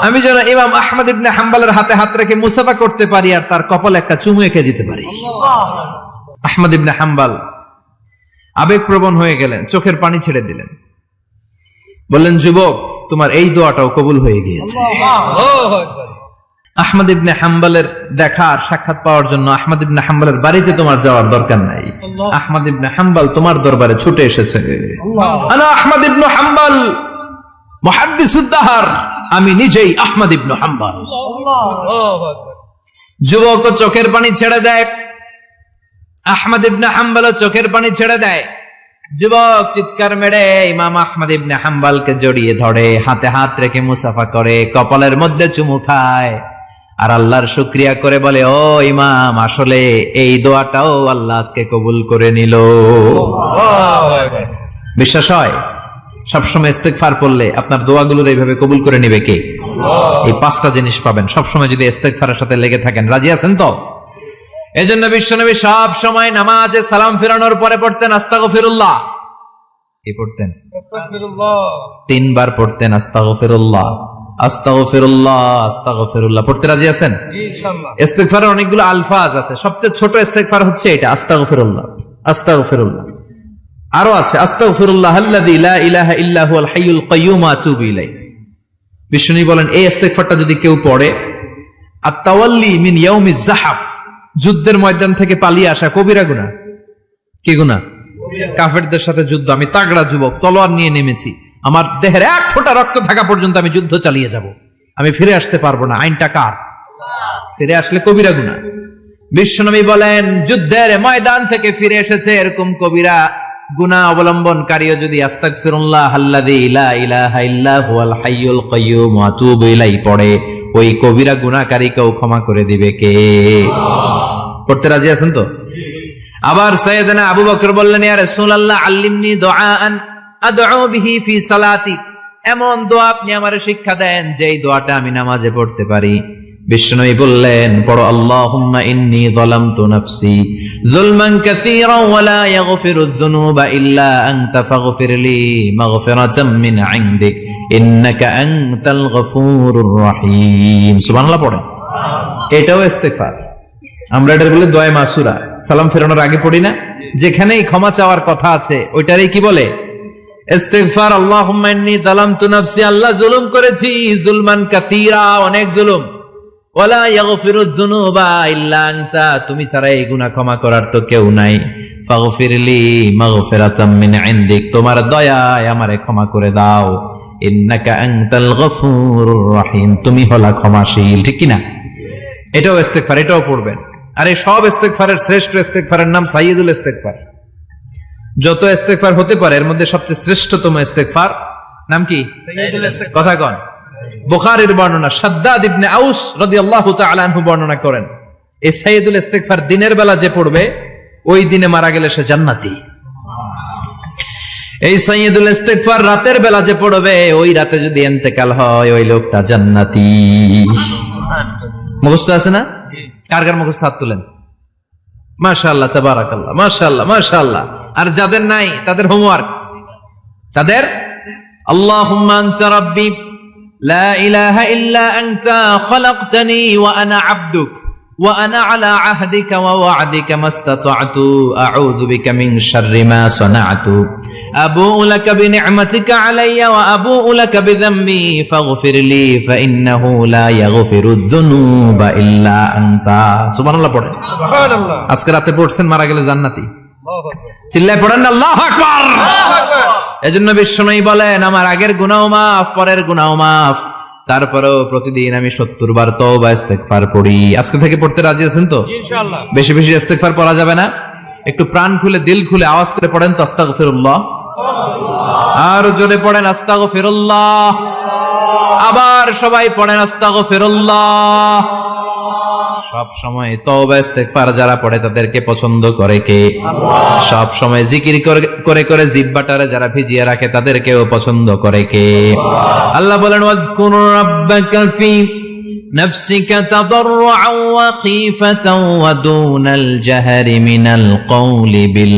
আমি যেন ইমাম আহমদ ইবনে হাম্বলের হাতে হাত রেখে মুসাফা করতে পারি আর তার কপালে একটা চুমু এঁকে দিতে পারি। আহমদ ইবনে হাম্বল আবেগপ্রবণ হয়ে গেলেন, চোখের পানি ছেড়ে দিলেন, বললেন যুবক তোমার এই দোয়াটাও কবুল হয়ে গিয়েছে। আহমদ ইবনে হাম্বলের দেখার সাক্ষাৎ পাওয়ার জন্য আহমদ ইবনে হাম্বলের বাড়িতে তোমার যাওয়ার দরকার নাই, আহমদ ইবনে হাম্বল তোমার দরবারে ছুটে এসেছে। আনা আহমদ ইবনে হাম্বল মুহাদ্দিসুদ্দাহর, আমি নিজেই আহমদ ইবনে হাম্বল। যুবক চোখের পানি ছেড়ে দেয়, আহমদ ইবনে হাম্বল চোখের পানি ছেড়ে দেয়। যুবক চিৎকার মেরে ইমাম আহমদ ইবনে হাম্বলকে জড়িয়ে ধরে, হাতে হাত রেখে মুসাফা করে, কপালের মধ্যে চুমু খায় আর আল্লাহর শুকরিয়া করে বলে, ও ইমাম, আসলে এই দোয়াটাও আল্লাহ আজকে কবুল করে নিল। বিশ্বাস হয়? সবসময় ইস্তেগফার পড়লে আপনার দোয়াগুলোর এইভাবে কবুল করে নিবে কে? এই পাঁচটা জিনিস পাবেন সবসময় যদি ইস্তেগফারের সাথে লেগে থাকেন। রাজি আছেন তো? এজন্য বিশ্বনবী সব সময় নামাজে সালাম ফিরানোর পরে পড়তেন আস্তাগফিরুল্লাহ। কি পড়তেন? আস্তাগফিরুল্লাহ। 3 বার পড়তেন আস্তাগফিরুল্লাহ, আস্তাগফিরুল্লাহ, আস্তাগফিরুল্লাহ। পড়তে রাজি আছেন? জি ইনশাআল্লাহ। ইস্তেগফারের অনেকগুলো আলফাজ আছে, সবচেয়ে ছোট ইস্তেগফার হচ্ছে এটা, আস্তাগফিরুল্লাহ, আস্তাগফিরুল্লাহ। আরো আছে আস্তাগফিরুল্লাহ আল্লাযী লা ইলাহা ইল্লা হুয়াল হাইয়ুল কাইয়্যুম ওয়া আতুবু ইলাইহি। বিষ্ণু বলেন এই ইস্তেগফারটা যদি কেউ পড়ে, আত-তাওয়াল্লি মিন ইয়াউমিজ যাহাফ, যুদ্ধের ময়দান থেকে পালিয়ে আসা কবিরা গুনাহ। কি গুনাহ? কাফেরদের সাথে যুদ্ধ। আমি তাগড়া যুবক, তলোয়ার নিয়ে নেমেছি, আমার দেহের এক ফোঁটা রক্ত থাকা পর্যন্ত আমি যুদ্ধ চালিয়ে যাব, আমি ফিরে আসতে পারবো না। আইনটা কার? ফিরে আসলে কবিরা গুনাহ। বিশ্বনবী বলেন যুদ্ধের ময়দান থেকে ফিরে এসেছে এরকম কবিরা গুনাহ অবলম্বনকারীও যদি আস্তাগফিরুল্লাহ আল্লাযী লা ইলাহা ইল্লা হুয়াল হাইয়ুল কাইয়্যুম ওয়া আতুবু ইলাইহি পড়ে, ওই কবিরা গুনাহকারীকেও ক্ষমা করে দিবে কে? পড়তে রাজি আছেন তো? আবার সাইয়েদনা আবু বকর বললেন, ইয়া রাসূলুল্লাহ আল্লিমনি দুআআন আদউ বিহি ফি সালাতি, এমন দোয়া আপনি আমারে শিক্ষা দেন যেই দোয়াটা আমি নামাজে পড়তে পারি। বিষ্ণুই বললেন, পড়ো আল্লাহুম্মা ইন্নী যালামতু নাফসি যুলমান কাসীরান ওয়া লা ইয়াগফিরুয যুনুবা ইল্লা আনতা ফাগফিরলি মাগফিরাতাম মিন ইনদিক ইন্নাকা আনতাল গফুরুর রহিম। সুবহানাল্লাহ পড়েন। এটাও ইস্তেগফার। আমরা এটার বলে দোয়া মাসুরা, সালাম ফেরানোর আগে পড়ি না? যেখানেই ক্ষমা চাওয়ার কথা আছে ওইটারই কি বলে? ইস্তেগফার। আল্লাহুম্মা ইন্নী যালামতু নাফসি, আল্লাহ জুলুম করেছি, যুলমান কাসীরা, অনেক জুলুম, ওয়ালা ইয়াগফিরুয যুনুবা ইল্লা আনতা, তুমি ছাড়া এই গুনাহ ক্ষমা করার তো কেউ নাই। ফাগফিরলি মাগফিরাতাম মিন ইনদিক, তোমার দয়ায় আমারে ক্ষমা করে দাও। ইন্নাকা আনতাল গফুরুর রহিম, তুমি হলা ক্ষমাশীল। ঠিক কি না? এটাও ইস্তেগফার, এটাও পড়বেন। আর এই সব ইস্তেগফারের শ্রেষ্ঠ ইস্তেগফারের নাম সাইয়্যিদুল ইস্তেগফার। যত ইস্তেগফার হতে পারে এর মধ্যে সবচেয়ে শ্রেষ্ঠতম ইস্তেগফার নাম কি? সাইয়্যিদুল ইস্তেগফার। কথা কন। বুখারীর বর্ণনা, শাদ্দাদ ইবনে আউস রাদিয়াল্লাহু তাআলা আনহু বর্ণনা করেন, এই সাইয়্যিদুল ইস্তেগফার দিনের বেলা যে পড়বে ওই দিনে মারা গেলে সে জান্নাতি। এই সাইয়্যিদুল ইস্তেগফার রাতের বেলা যে পড়বে ওই রাতে যদি ইন্তেকাল হয় ওই লোকটা জান্নাতি। মুখস্থ আছে না? কার কার মুখস্থ? হাত তুলেন। মাশাআল্লাহ, তাবারাকাল্লাহ, মাশাআল্লাহ, মাশাআল্লাহ। আর যাদের নাই তাদের হোমওয়ার্ক, তাদের আল্লাহুম্মা আনতা রাব্বি লা ইলাহা ইল্লা আনতা খালাকতানি ওয়া আনা আবদুক ওয়া আনা আলা আহদিকা ওয়া ওয়া'দিকা মাস্তাতা'তু আউযু বিকা মিন শাররি মা সানা'তু আবু'ু লাকা বিনি'মাতিকা আলাইয়া ওয়া আবু'ু লাকা বিযামবি ফাগফিরলি ফাইন্নাহু লা ইয়াগফিরুয যুনুবা ইল্লা আনতা। সুবহানাল্লাহ পড়েন। সুবহানাল্লাহ। আজকে রাতে পড়ছেন, মারা গেলে জান্নাতি। আল্লাহু আকবার। চিল্লায় পড়েন আল্লাহু আকবার। আল্লাহু আকবার। এজন্য বিশ্বনবী বলেন, আমার আগের গুনাহ মাফ, পরের গুনাহ মাফ, তারপরেও প্রতিদিন আমি 70 বার তওবা ইস্তেগফার পড়ি। আজকে থেকে পড়তে রাজি আছেন তো? ইনশাআল্লাহ। বেশি বেশি ইস্তেগফার পড়া যাবে না? একটু প্রাণ খুলে দিল খুলে আওয়াজ করে পড়েন তো আস্তাগফিরুল্লাহ। আর জোরে পড়েন আস্তাগফিরুল্লাহ। আবার সবাই পড়েন আস্তাগফিরুল্লাহ। সব সময় তওবা ইস্তেগফার যারা পড়ে তাদেরকে পছন্দ করে কে? আল্লাহ। সব সময় জিকির করে করে জিহ্বাটারে যারা ভিজিয়ে রাখে তাদেরকেও পছন্দ করে কে? আল্লাহ বলেন, ওয়াজকুর রাব্বাকা ফি নাফসিকা তাদাররুআন ওয়া খীফাতান ওয়া দুনাল জাহরি মিনাল কওলি বিল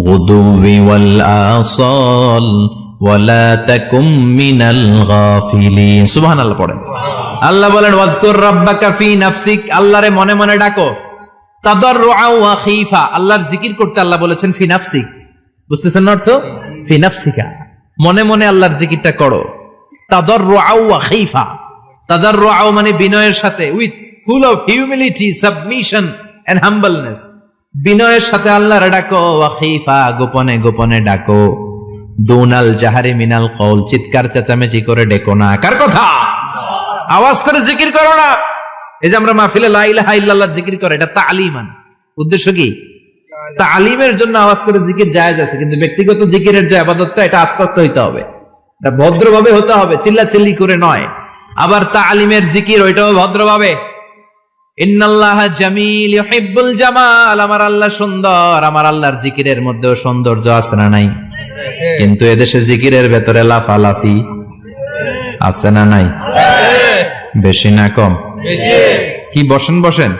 গুদুবি ওয়াল আসাল ওয়া লা তাকুম মিনাল গাফিলিন। সুবহানাল্লাহ পড়েন। আল্লাহ বলেন, ওয়াজকুর রাব্বাকা ফি নাফসিক, আল্লাহরে মনে মনে ডাকো। তাদাররুআন ওয়া খীফা, আল্লাহর জিকির করতে আল্লাহ বলেছেন ফি নাফসিক। বুঝতেছেন না অর্থ? ফি নাফসিকা, মনে মনে আল্লাহর জিকিরটা করো। তাদাররুআন ওয়া খীফা, তাদাররুআন মানে বিনয়ের সাথে, with full of humility, submission and humbleness. বিনয়ের সাথে আল্লাহরে ডাকো। ওয়া খীফা, গোপনে গোপনে ডাকো। দুনাল জাহারি মিনাল কওল, চিৎকার চেঁচামেচি করে ডেকো না। কার কথা? আওয়াজ করে জিকির করো না। এই যে আমরা মাহফিলে লা ইলাহা ইল্লাল্লাহ জিকির করে, এটা তালিমান। উদ্দেশ্য কি? তালিমের জন্য আওয়াজ করে জিকির জায়েজ আছে, কিন্তু ব্যক্তিগত জিকিরের যে ইবাদতটা, এটা আস্তে আস্তে হইতে হবে, এটা ভদ্রভাবে হতে হবে, চিল্লাচিল্লি করে নয়। আবার তালিমের জিকির ওইটাও ভদ্রভাবে। ইন্নাল্লাহা জামিল ইউহিব্বুল জামাল, আমার আল্লাহ সুন্দর, আমার আল্লাহর জিকিরের মধ্যেও সৌন্দর্য আছে না নাই? কিন্তু এদেশে জিকিরের ভেতরে লাফালাফি আছে না নাই? বেশি না কম? কি বসেন বসেন,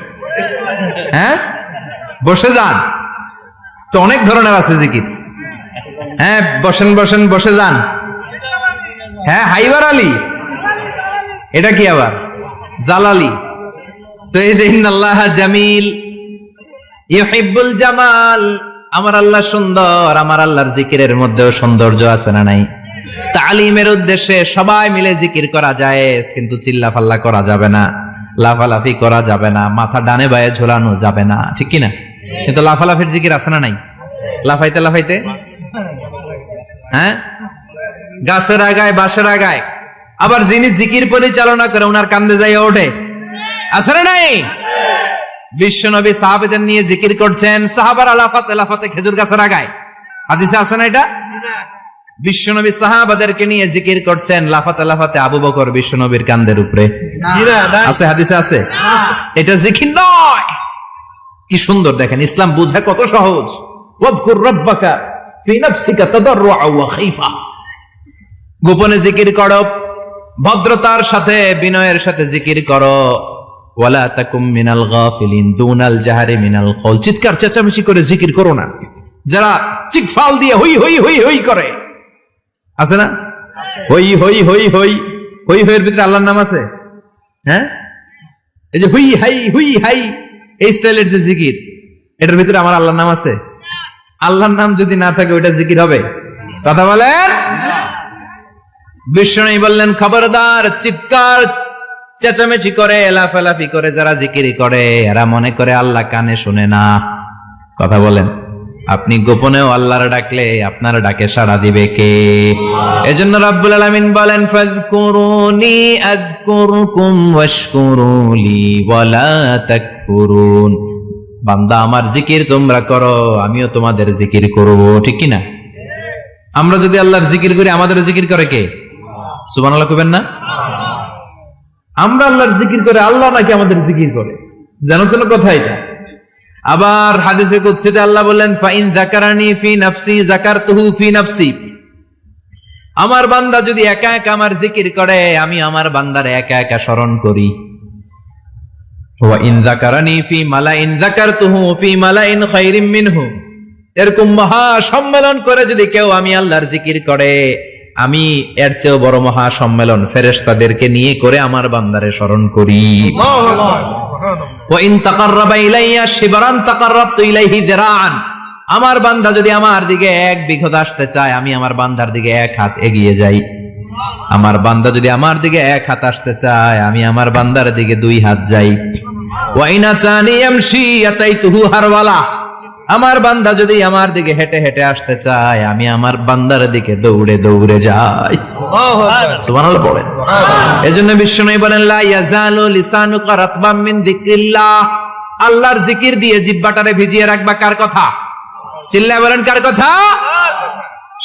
হ্যাঁ বসে যান তো, অনেক ধরনের আছে জিকির। হ্যাঁ বসেন বসেন, বসে যান। হ্যাঁ হাইবার আলী, এটা কি আবার জালালি? তো এই যে ইন্নাল্লাহা জামিল ইউহিব্বুল জামাল, আমার আল্লাহ সুন্দর, আমার আল্লাহর জিকিরের মধ্যেও সৌন্দর্য আছে না নাই? তালিমের উদ্দেশ্যে সবাই মিলে জিকির করা যায়, কিন্তু চিল্লাফাল্লা করা যাবে না, লাফালাফি করা যাবে না, মাথা ডানে বায়ে ঝোলানো যাবে না, ঠিক কিনা? কিন্তু লাফালাফির জিকির আছে না নাই? লাফাইতে লাফাইতে, হ্যাঁ গাছের আগায় বাঁশের আগায়। আবার যিনি জিকির পরিচালনা করে ওনার কান্দে যাই ওঠে, আছে না নাই? বিশ্বনবী সাহাবাদের নিয়ে জিকির করছেন, সাহাবারা লাফাতে লাফাতে খেজুর গাছের আগায়। হাদিসে আছে না এটা? বিশ্বনবী সাহাবাদেরকে নিয়ে জিকির করছেন, লাফাতে লাফাতে আবু বকর বিশ্বনবীর কান্দের উপরে। আছে হাদিসে আছে? এটা জিকির নয়। কি সুন্দর দেখেন, ইসলাম বুঝা কত সহজ। ওয়াজকুর রাব্বাকা ফি নাফসিকা তাদাররুআ ওয়া খাইফা, গোপনে জিকির করো, ভদ্রতার সাথে বিনয়ের সাথে জিকির করো। ওয়ালা তাকুম মিনাল গাফিলিন দুনাল জাহারি মিনাল কওল, চিৎকার চেঁচামেচি করে জিকির করো না। যারা চিকফাল দিয়ে হই হই হই হই করে, আছে না? হই হই হই হই হই হইয়ের ভিতরে আল্লাহর নাম আছে। হ্যাঁ এই যে হুই হাই হুই হাই, এই স্টাইলের যে জিকির, এটার ভিতরে আমার আল্লাহর নাম আছে? আল্লাহর নাম যদি না থাকে ওইটা জিকির হবে? কথা বলেন। বিষ্ণু বললেন খবরদার, চিৎকার চেঁচামেচি করে লাফালাফি করে যারা জিকিরি করে, এরা মনে করে আল্লাহ কানে শুনে না। কথা বলেন। আপনি গোপনেও আল্লাহর ডাকলে আপনার ডাকে সাড়া দিবে কে? এজন্য রাব্বুল আলামিন বলেন ফাযকুরুনি আযকুরকুম ওয়াশকুরুলি ওয়ালা তাকফুরুন। বান্দা আমার জিকির তোমরা করো, আমিও তোমাদের জিকির করব, ঠিক কি না? আমরা যদি আল্লাহর জিকির করি, আমাদের জিকির করে কে? সুবহানাল্লাহ কইবেন না? আমরা আল্লাহর জিকির করে, আল্লাহ নাকি আমাদের জিকির করে, জানো তো কথা এটা। আবার হাদিসে কুদসিতে আল্লাহ বলেন ফাইন যাকারানি ফি নাফসি যাকারতুহু ফি নাফসি, আমার বান্দা যদি একা একা আমার জিকির করে, আমি আমার বান্দারে একা একা স্মরণ করি। ওয়া ইন যাকারানি ফি মালাইন যাকারতুহু ফি মালাইন খায়রিম মিনহু, এরকম মহা সম্মেলন করে যদি কেউ আমি আল্লাহর জিকির করে, আমি এর চেয়েও বড় মহা সম্মেলন ফেরেশতাদেরকে নিয়ে করে আমার বান্দারে স্মরণ করি। ওয়া ইন তাকাররাবা ইলাইয়া শিবরান তাকাররাবতু ইলাইহি যিরাআন, আমার বান্দা যদি আমার দিকে এক বিঘত আসতে চায়, আমি আমার বান্দার দিকে এক হাত এগিয়ে যাই। আমার বান্দা যদি আমার দিকে এক হাত আসতে চায়, আমি আমার বান্দার দিকে দুই হাত যাই। ওয়া ইন আতানি ইয়ামশি আতাইতুহু হারওয়ালা, আমার বান্দা যদি আমার দিকে হেঁটে হেঁটে আসতে চায়, আমি আমার বান্দার দিকে দৌড়ে দৌড়ে যাই। সুবহানাল্লাহ পড়েন। এজন্য বিষ্ণু বলেন লা ইয়াজালু লিসানুকা রাতবাম মিন যিকরিল্লাহ, আল্লাহর জিকির দিয়ে জিহ্বাটারে ভিজিয়ে রাখবা। কার কথা? চিল্লায় বলেন কার কথা?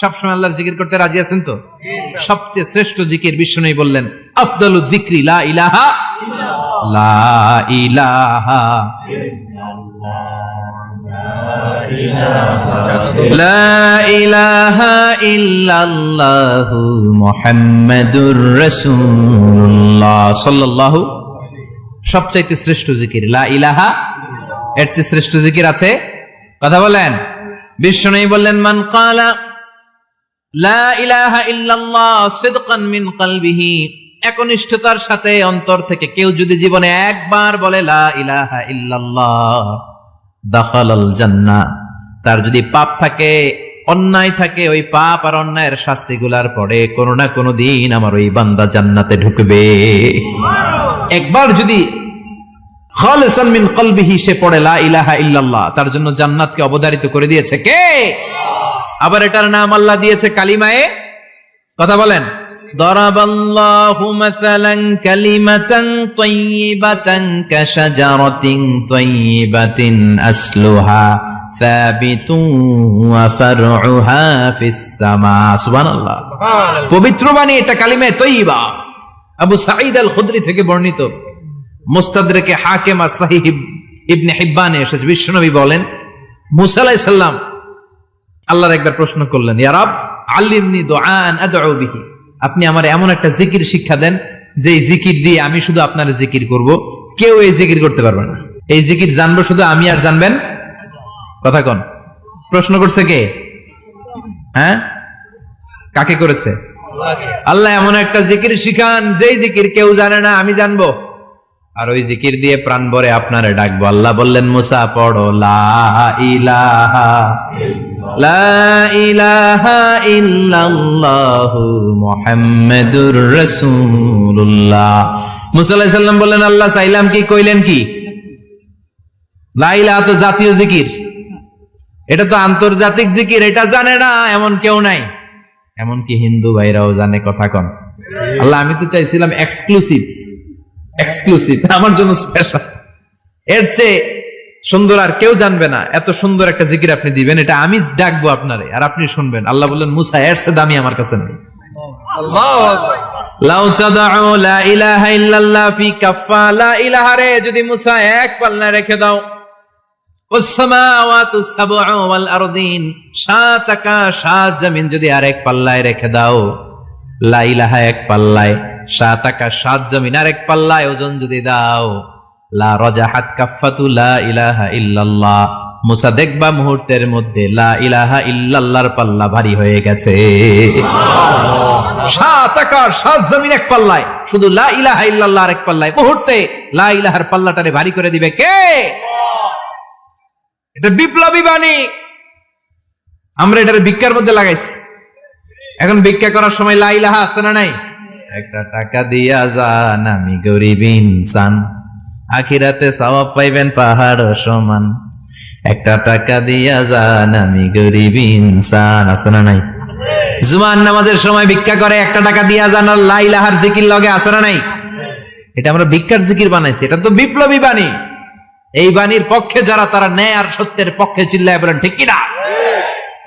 সবসময় আল্লাহর জিকির করতে রাজি আছেন তো? সবচেয়ে শ্রেষ্ঠ জিকির বিষ্ণু বললেন আফদালু যিকরি লা ইলাহা লা ইলাহা লা ইলাহা ইল্লাল্লাহু মুহাম্মাদুর রাসূলুল্লাহ সাল্লাল্লাহু। সবচাইতে শ্রেষ্ঠ জিকির লা ইলাহা, এর চেয়ে শ্রেষ্ঠ জিকির আছে? কথা বলেন। বিষ্ণু বললেন মান ক্বালা লা ইলাহা ইল্লাল্লাহ সিদকান মিন কলবিহি, একনিষ্ঠতার সাথে অন্তর থেকে কেউ যদি জীবনে একবার বলে লা ইলাহা ইল্লাল্লাহ দাখালাল জান্নাহ, তার যদি পাপ থাকে, অন্যায় থাকে, ওই পাপ আর অন্যায়ের শাস্তিগুলার পরে কোনো না কোনো দিন আমার ওই বান্দা জান্নাতে ঢুকবে। একবার যদি খালিসান মিন কলবিহি সে পড়ে লা ইলাহা ইল্লাল্লাহ, তার জন্য জান্নাতকে অবধারিত করে দিয়েছে কে? আবার এটার নাম আল্লাহ দিয়েছে কালিমায়ে, কথা বলেন, দরাবাল্লাহু মাসালান কালিমাতান তাইয়িবাতান কাশাজারাতিন তাইয়িবাতিন আসলুহা সাবিতুন ওয়া ফারউহা ফিস সামা। সুবহানাল্লাহ। পবিত্র বাণী, এটা কালিমায়ে তাইয়িবা। আবু সাঈদ আল খুদরি থেকে বর্ণিত, মুস্তাদরাকে হাকিম আর সহিহ ইবনে হিব্বানে এসেছে, বিশ্বনবী বলেন মুসা আলাইহিস সালাম আল্লাহর একবার প্রশ্ন করলেন, ইয়া রব আল্লিমনি দুআন আদউ বিহি, আপনি আমার এমন একটা জিকির শিক্ষা দেন যে জিকির দিয়ে আমি শুধু আপনার জিকির করব, কেউ এই জিকির করতে পারবে না। এই জিকির জানবো শুধু আমি আর জানবেন, কথা কোন? প্রশ্ন করছে কে? হ্যাঁ, কাকে করেছে? আল্লাহ এমন একটা জিকির শিখান যেই জিকির কেউ জানে না, আমি জানবো, আর ওই জিকির দিয়ে প্রাণ ভরে আপনারে ডাকবো। আল্লাহ বললেন মুসা পড়ো লা ইলাহা ইল্লাল্লাহু মুহাম্মাদুর রাসূলুল্লাহ। মুসা আলাইহিস সালাম বললেন আল্লাহ চাইলাম কি, কইলেন কি? লা ইলাহা তো জাতীয় জিকির, এটা তো আন্তর্জাতিক জিকির, এটা জানে না এমন কেউ নাই, এমনকি হিন্দু ভাইরাও জানে, কথা কন। আল্লাহ আমি তো চাইছিলাম এক্সক্লুসিভ, আমার জন্য স্পেশাল, এর চেয়ে সুন্দর আর কেউ জানবে না, এত সুন্দর একটা জিকির আপনি দিবেন, এটা আমি ডাকবো আপনারে আর আপনি শুনবেন। আল্লাহ বললেন মুসা এর চেয়ে দামি আমার কাছে নেই। আল্লাহু আকবার। লাউ তাদউ লা ইলাহা ইল্লাল্লাহ ফি কাফা, লা ইলাহা রে যদি মুসা এক পাল্লায় রেখে দাও, ওয়াস সামাওয়াতু সাবউ ওয়াল আরদিন, সাত আকাশ সাত জমিন যদি আরেক পাল্লায় রেখে দাও, লা ইলাহা এক পাল্লায়, সাত আকাশ সাত জমিন আরেক পাল্লায় ওজন যদি দাও, লা রাজাহাত কাফাতু লা ইলাহা ইল্লাল্লাহ, মুসা দেখবা মুহূর্তের মধ্যে লা ইলাহা ইল্লাল্লাহর পাল্লা ভারী হয়ে গেছে। সাত আকাশ সাত জমিন এক পাল্লায়, শুধু লা ইলাহা ইল্লাল্লাহ আরেক পাল্লায়, মুহূর্তে লা ইলাহার পাল্লাটারে ভারী করে দিবে কে? এটা বিপ্লবী বাণী। আমরা এটার ভিক্ষার মধ্যে লাগাইছি, এখন ভিক্ষা করার সময় লা ইলাহা আছে না নাই? একটা টাকা দিয়া যান আমি গরিব ইনসান, আখিরাতে সওয়াব পাইবেন পাহাড় সমান, একটা টাকা দিয়া যান আমি গরিব ইনসান, আছে না নাই? জুমার নামাজের সময় ভিক্ষা করে, একটা টাকা দিয়া যান আর লা ইলাহার জিকির লগে, আছে না নাই? এটা আমরা ভিক্ষার জিকির বানাইছি, এটা তো বিপ্লবী বাণী। এই বাণীর পক্ষে যারা, তারা ন্যায় আর সত্যের পক্ষে চিল্লায় বলেন ঠিক কিনা?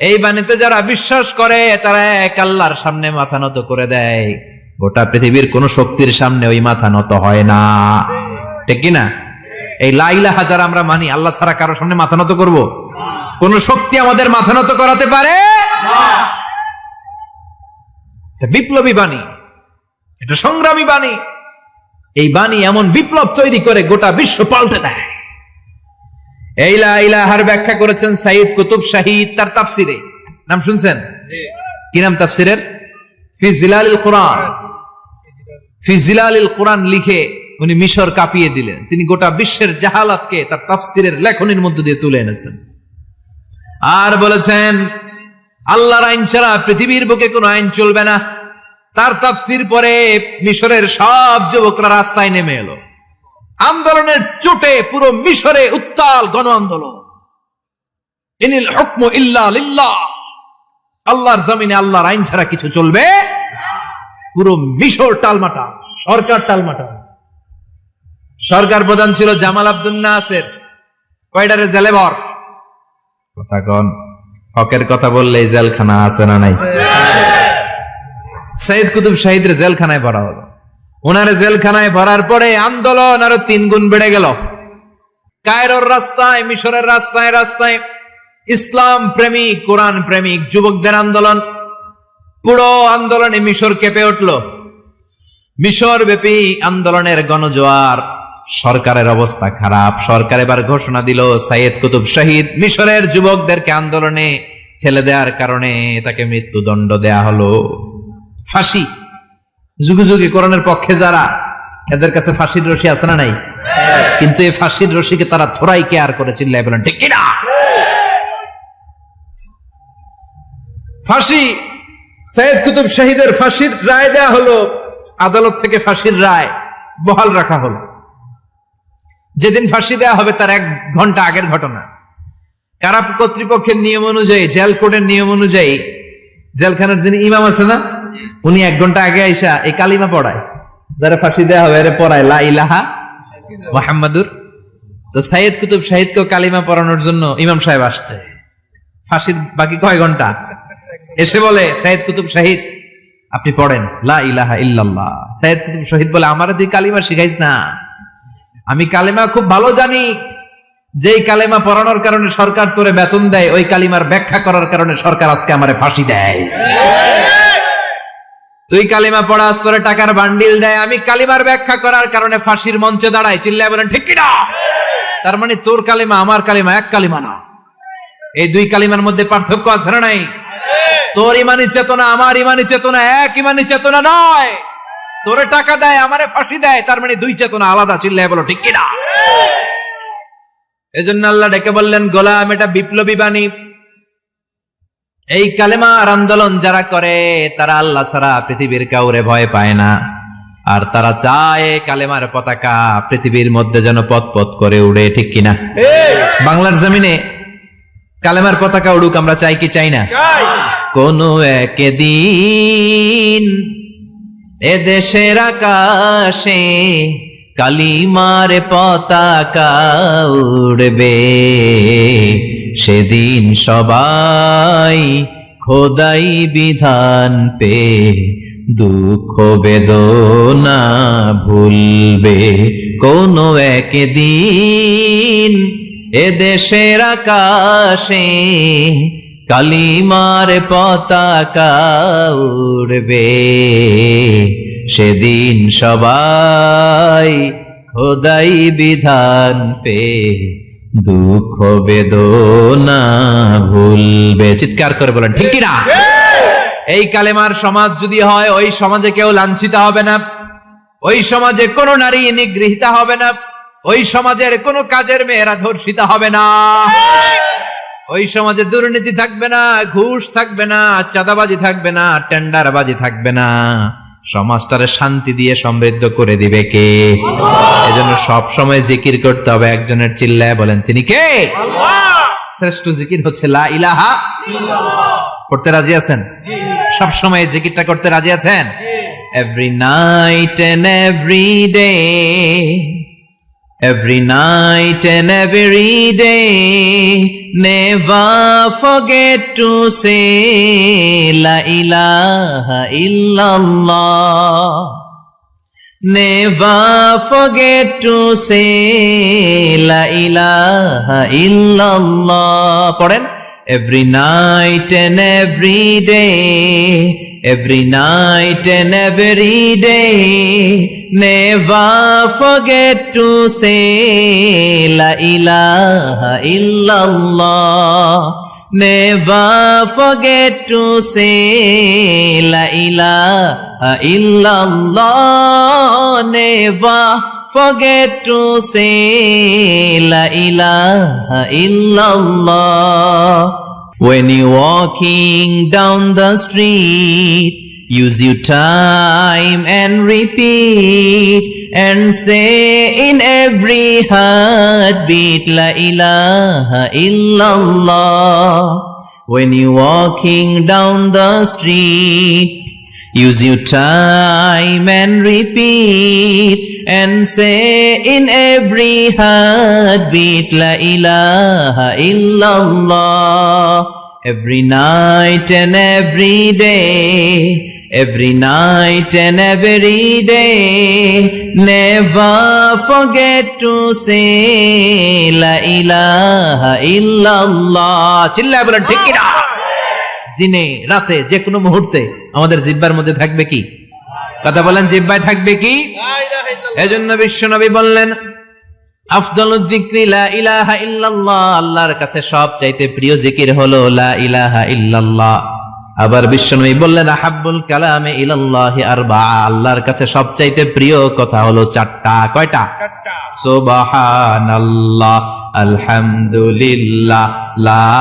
এই বাণীতে যারা বিশ্বাস করে তারা এক আল্লাহর সামনে মাথা নত করে দেয়, গোটা পৃথিবীর কোন শক্তির সামনে ওই মাথা নত হয় না, ঠিক কিনা? এই লা ইলাহা যারা আমরা মানি, আল্লাহ ছাড়া কারো সামনে মাথা নত করব? কোন শক্তি আমাদের মাথা নত করাতে পারে না। বিপ্লবী বাণী, এটা সংগ্রামী বাণী। এই বাণী এমন বিপ্লব তৈরি করে গোটা বিশ্ব পাল্টে দেয়। এই লা ইলাহার ব্যাখ্যা করেছেন সাইয়্যিদ কুতুব শাহীদ তার তাফসিরে, নাম শুনছেন? কি নাম তাফসিরের? ফি জিলালিল কুরআন। ফি জিলালিল কুরআন লিখে উনি মিশর কাঁপিয়ে দিলেন। তিনি গোটা বিশ্বের জাহালাতকে তার তাফসিরের লেখনীর মধ্য দিয়ে তুলে এনেছেন। আর বলেছেন আল্লাহর আইন ছাড়া পৃথিবীর বুকে কোনো আইন চলবে না। তার তাফসির পরে মিশরের সব যুবকরা রাস্তায় নেমে এলো। আন্দোলনের চোটে পুরো মিশরে উত্তাল গণ আন্দোলন। ইনিল হুকমু ইল্লা লিল্লাহ, আল্লাহর জমিনে আল্লাহর আইন ছাড়া কিছু চলবে। পুরো মিশর টালমাটা, সরকার টালমাটা। সরকার প্রধান ছিল জামাল আব্দুল নাসের, কয়টারে জেলে ভর, কথা কন। হকের কথা বললে জেলখানা আছে না নাই? সাইয়্যিদ কুতুব শাহীদের জেলখানায় ভরা হলো। ওনারে জেলখানায় ভরার পরে আন্দোলন আরো 3 গুণ বেড়ে গেল। কায়রোর রাস্তায়, মিশরের রাস্তায় রাস্তায় ইসলাম প্রেমিক, কোরআন প্রেমিক যুবকদের আন্দোলন। পুরো আন্দোলনে মিশর কেঁপে উঠল। মিশর ব্যাপী আন্দোলনের গণজোয়ার। সরকারের অবস্থা খারাপ। সরকার এবার ঘোষণা দিল সাইয়্যিদ কুতুব শাহীদ মিশরের যুবকদেরকে আন্দোলনে ঠেলে দেওয়ার কারণে তাকে মৃত্যুদণ্ড দেয়া হলো, ফাঁসি। যুগে যুগে কোরআনের পক্ষে যারা, এদের কাছে ফাঁসির রশি আছে না নাই? কিন্তু এই ফাঁসির রশিকে তারা থোড়াই কেয়ার করে, চিল্লায় বলেন ঠিক কিনা? ফাঁসি, সাইয়্যিদ কুতুব শাহীদের ফাঁসির রায় দেয়া হলো। আদালত থেকে ফাঁসির রায় বহাল রাখা হলো। যেদিন ফাঁসি দেয়া হবে তার 1 ঘন্টা আগের ঘটনা। কারা কর্তৃপক্ষের নিয়ম অনুযায়ী, জেল কোডের নিয়ম অনুযায়ী জেলখানার যিনি ইমাম আছে না, উনি 1 ঘন্টা আগে আইসা এই কালিমা পড়ায়, যারা ফাঁসি দেওয়া হবে এর পড়ায় লা ইলাহা মুহাম্মাদুর। তো সাইয়েদ কুতুব শাহিদকে কালিমা পড়ানোর জন্য ইমাম সাহেব আসছে, ফাঁসির বাকি কয় ঘন্টা, এসে বলে সাইয়েদ কুতুব শাহিদ আপনি পড়েন লা ইলাহা ইল্লাল্লাহ। সাইয়েদ কুতুব শাহিদ বলে আমারে তুই কালিমা শিখাইস না, আমি কালিমা খুব ভালো জানি, যেই কালিমা পড়ানোর কারণে সরকার তোরে বেতন দেয়, ওই কালিমার ব্যাখ্যা করার কারণে সরকার আজকে আমারে ফাঁসি দেয়। তুই কালিমা পড়াস, তোরে টাকার বান্ডিল দেয়, আমি কালিমার ব্যাখ্যা করার কারণে ফাঁসির মঞ্চে দাঁড়াই, চিল্লায় বলেন ঠিক কিনা? তার মানে তোর কালিমা আমার কালিমা এক কালিমা না, এই 2 কালিমার মধ্যে পার্থক্য আছে না নাই? তোর ইমানি চেতনা আমার ইমানি চেতনা এক ইমানি চেতনা নয়। তোরে টাকা দেয়, আমারে ফাঁসি দেয়, তার মানে 2 চেতনা আলাদা, চিল্লায় বলো ঠিক কিনা? এজন্য আল্লাহ ডেকে বললেন গোলাম এটা বিপ্লবী বাণী। এই কালেমার আন্দোলন যারা করে তারা আল্লাহ ছাড়া পৃথিবীর কাউরে ভয় পায় না, আর তারা চায় কালেমার পতাকা পৃথিবীর মধ্যে যেন পথ পথ করে উড়ে, ঠিক কিনা? বাংলার জমিনে কালেমার পতাকা উড়ুক, আমরা চাই কি চাই না? কোন একদিন এ দেশের আকাশে কালিমার পতাকা উড়বে, সেদিন সবাই খোদাই বিধান পে দুঃখ বেদনা ভুলবে। কোন একদিন এ দেশের আকাশে কালিমার পতাকা উড়বে, সেদিন সবাই খোদাই বিধান পে দুঃখ বেদনা ভুলবে। চিৎকার করে বলেন ঠিক কিনা? এই কালেমার সমাজ যদি হয়, ওই সমাজে কেউ লাঞ্ছিত হবে না, ওই সমাজে কোনো নারী নিগৃহীত হবে না, ওই সমাজের কোনো কাজের মেয়েরা ধর্ষিত হবে না, ওই সমাজে দুর্নীতি থাকবে না, ঘুষ থাকবে না, চাঁদাবাজি থাকবে না, টেন্ডারবাজি থাকবে না। সমাজটারে শান্তি দিয়ে সমৃদ্ধ করে দিবে কে? এজন্য সব সময় জিকির করতে হবে একজনের, চিল্লায় বলেন তিনি কে? আল্লাহ। শ্রেষ্ঠ জিকির হচ্ছে লা ইলাহা ইল্লাল্লাহ। করতে রাজি আছেন? সব সময় জিকিরটা করতে রাজি আছেন? Every night and every day, every night and every day, never forget to say la ilaha illallah, never forget to say la ilaha illallah. পড়েন every night and every day, every night and every day, never forget to say la ilaha illallah, never forget to say la ilaha illallah, never forget to say la ilaha illallah. When you're walking down the street, use your time and repeat and say in every heartbeat la ilaha illallah. When you're walking down the street, use your time and repeat and say in every heartbeat la ilaha illallah. Every night and every day, every night and every day, never forget to say la ilaha illallah. চিল্লায় বলেন ঠিক কিনা? দিনে রাতে যে কোনো মুহূর্তে আমাদের জিহ্বার মধ্যে থাকবে কি? কথা বলেন, জিহ্বায় থাকবে কি? এজন্য বিশ্বনবী বললেন আফদালুয যিকরি লা ইলাহা ইল্লাল্লাহ, আল্লাহর কাছে সবচাইতে প্রিয় জিকির হলো লা ইলাহা ইল্লাল্লাহ। আবার বিশ্বনবী বললেন আহাব্বুল কালামে ইলাল্লাহি আরবাআ, আল্লাহর কাছে সবচাইতে প্রিয় কথা হলো 4টা। কয়টা? 4টা। সুবহানাল্লাহ, আলহামদুলিল্লাহ, লা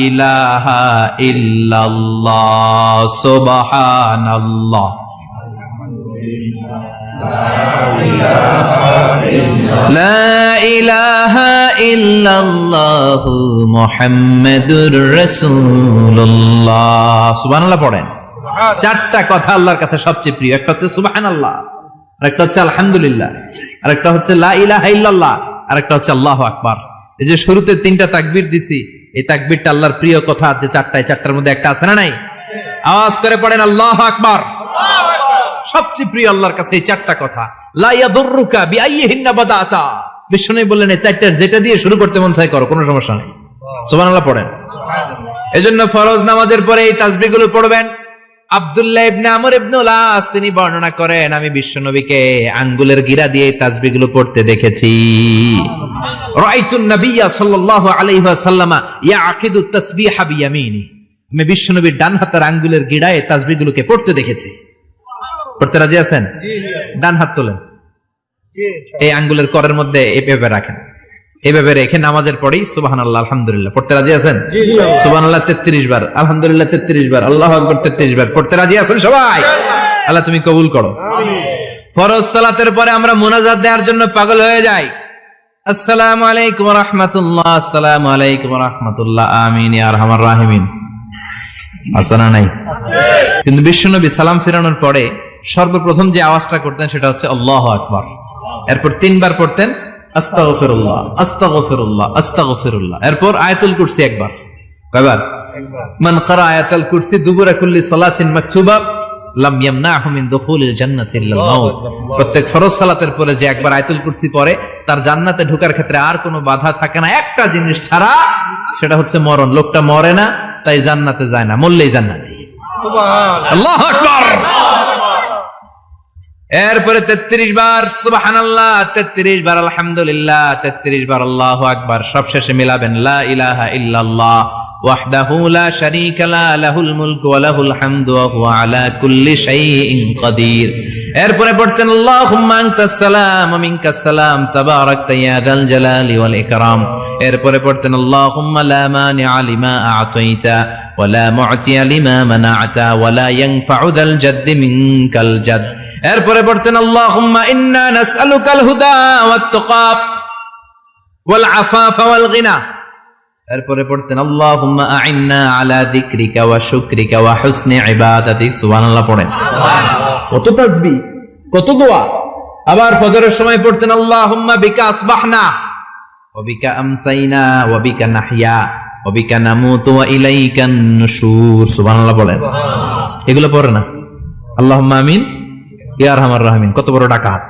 ইলাহা ইল্লাল্লাহ, সুবহানাল্লাহ, লা ইলাহা ইল্লাল্লাহু মুহাম্মাদুর রাসূলুল্লাহ। সুবহানাল্লাহ পড়েন। চারটা কথা আল্লাহর কাছে সবচেয়ে প্রিয়। একটা হচ্ছে সুবহানাল্লাহ, আরেকটা হচ্ছে আলহামদুলিল্লাহ, আরেকটা হচ্ছে লা ইলাহা ইল্লাল্লাহ, আরেকটা হচ্ছে আল্লাহু আকবার। এই যে শুরুতে তিনটা তাকবীর দিছি, এই তাকবীরটা আল্লাহর প্রিয় কথা আছে চারটায়, চারটার মধ্যে একটা আছে না নাই? আওয়াজ করে পড়েন আল্লাহু আকবার। সবচেয়ে প্রিয় আল্লাহর কাছে এই চারটা কথা। লা ইয়াদুররুকা বিআইয়িহিন্না বাদাতা। বিষ্ণু বললেন এই চারটার যেটা দিয়ে শুরু করতে মন চায় করো, কোনো সমস্যা নেই। সুবহানাল্লাহ পড়েন। এজন্য ফরজ নামাজের পরে এই তাসবিহগুলো পড়বেন। আব্দুল্লাহ ইবনে আমর ইবনে আস তিনি বর্ণনা করেন, আমি বিশ্বনবীকে আঙ্গুলের গিরা দিয়ে এই তাসবিহগুলো পড়তে দেখেছি। রাআইতুন নাবিয়্যা সাল্লাল্লাহু আলাইহি ওয়াসাল্লাম ইয়াকিদু তাসবিহা বিয়ামিনি। আমি বিশ্বনবীর ডান হাতের আঙ্গুলের গিরায় এই তাসবিহগুলোকে পড়তে দেখেছি। পড়তে রাজি আছেন? ডান হাত তোলেন, এই আঙ্গুলের করের মধ্যে এইভাবে রাখেন, এইভাবে রেখে নামাজের পরেই সুবহানাল্লাহ আলহামদুলিল্লাহ পড়তে রাজি আছেন? সুবহানাল্লাহ 33 বার, আলহামদুলিল্লাহ 33 বার, আল্লাহু আকবার 33 বার। পড়তে রাজি আছেন সবাই? আল্লাহ তুমি কবুল করো। ফরজ সালাতের পরে আমরা মুনাজাত দেওয়ার জন্য পাগল হয়ে যাই। আসসালামু আলাইকুম ওয়া রাহমাতুল্লাহ, আসসালামু আলাইকুম ওয়া রাহমাতুল্লাহ, আমিন ইয়া আরহামার রাহিমিন। আসনা নাই? কিন্তু বিশ্বনবী সালাম ফেরানোর পরে সর্বপ্রথম যে আওয়াজটা করতেন সেটা হচ্ছে আল্লাহু আকবার। এরপর 3 বার পড়তেন আস্তাগফিরুল্লাহ, আস্তাগফিরুল্লাহ, আস্তাগফিরুল্লাহ। এরপর আয়াতুল কুরসি একবার। কয়বার? মান ক্বারা আয়াতুল কুরসি দুবুরা কুল্লি সালাতিন মাকতুবা লাম ইয়ামনাহু মিন দুখুলিল জান্নাতি ইল্লাল মাউত। প্রত্যেক ফরজ সালাতের পরে যে একবার আয়াতুল কুরসি পড়ে তার জান্নাতে ঢোকার ক্ষেত্রে আর কোনো বাধা থাকে না, একটা জিনিস ছাড়া, সেটা হচ্ছে মরণ। লোকটা মরে না তাই জান্নাতে যায় না, মরলেই জান্নাতি। সুবহানাল্লাহ, আল্লাহু আকবার। এরপরে 33 বার সুবহানাল্লাহ, 33 বার আলহামদুলিল্লাহ, 33 বার আল্লাহু আকবার। সবশেষে মিলাবেন লা ইলাহা ইল্লাল্লাহ ওয়াহদাহু লা শারীকা লা লাহুল মুলকু ওয়া লাহুল হামদু ওয়া হুয়া আলা কুল্লি শাইইন কাদির। এরপরে পড়তেন আল্লাহুম্মা আনতাস সালাম ওয়া মিনকাস সালাম তাবারাকতা ইয়া যাল জালালি ওয়াল ইকরাম। এরপরে পড়তেন আল্লাহুম্মা লা মানিআ লিমা আ'তাইতা ওয়া লা মু'তিয়া লিমা মানা'তা ওয়া লা ইয়ানফা'ু যাল জাদ্দি মিনকাল জাদ। এরপরে পড়তেন আল্লাহুম্মা ইন্না নাসআলুকাল হুদা ওয়াত তুকা ওয়াল আফাফা ওয়াল গিনা। এরপরে পড়তেন আল্লাহুম্মা আ'ইন্না আলা যিকরিকা ওয়া শুকরিকা ওয়া হুসনি ইবাদাতিক। সুবহানাল্লাহ পড়েন। কত তাসবিহ, কত দোয়া। আবার ফজরের সময় পড়তেন আল্লাহুম্মা বিকা আসবাহনা ওয়া বিকা আমসাইনা ওয়া বিকা নাহইয়া ওয়া বিকা নামুতু ওয়া ইলাইকান নুশুর। সুবহানাল্লাহ পড়েন। এগুলো পড়ে না? আল্লাহুম্মা আমিন ইয়া আরহামার রাহিমিন। কত বড় ডাকাত।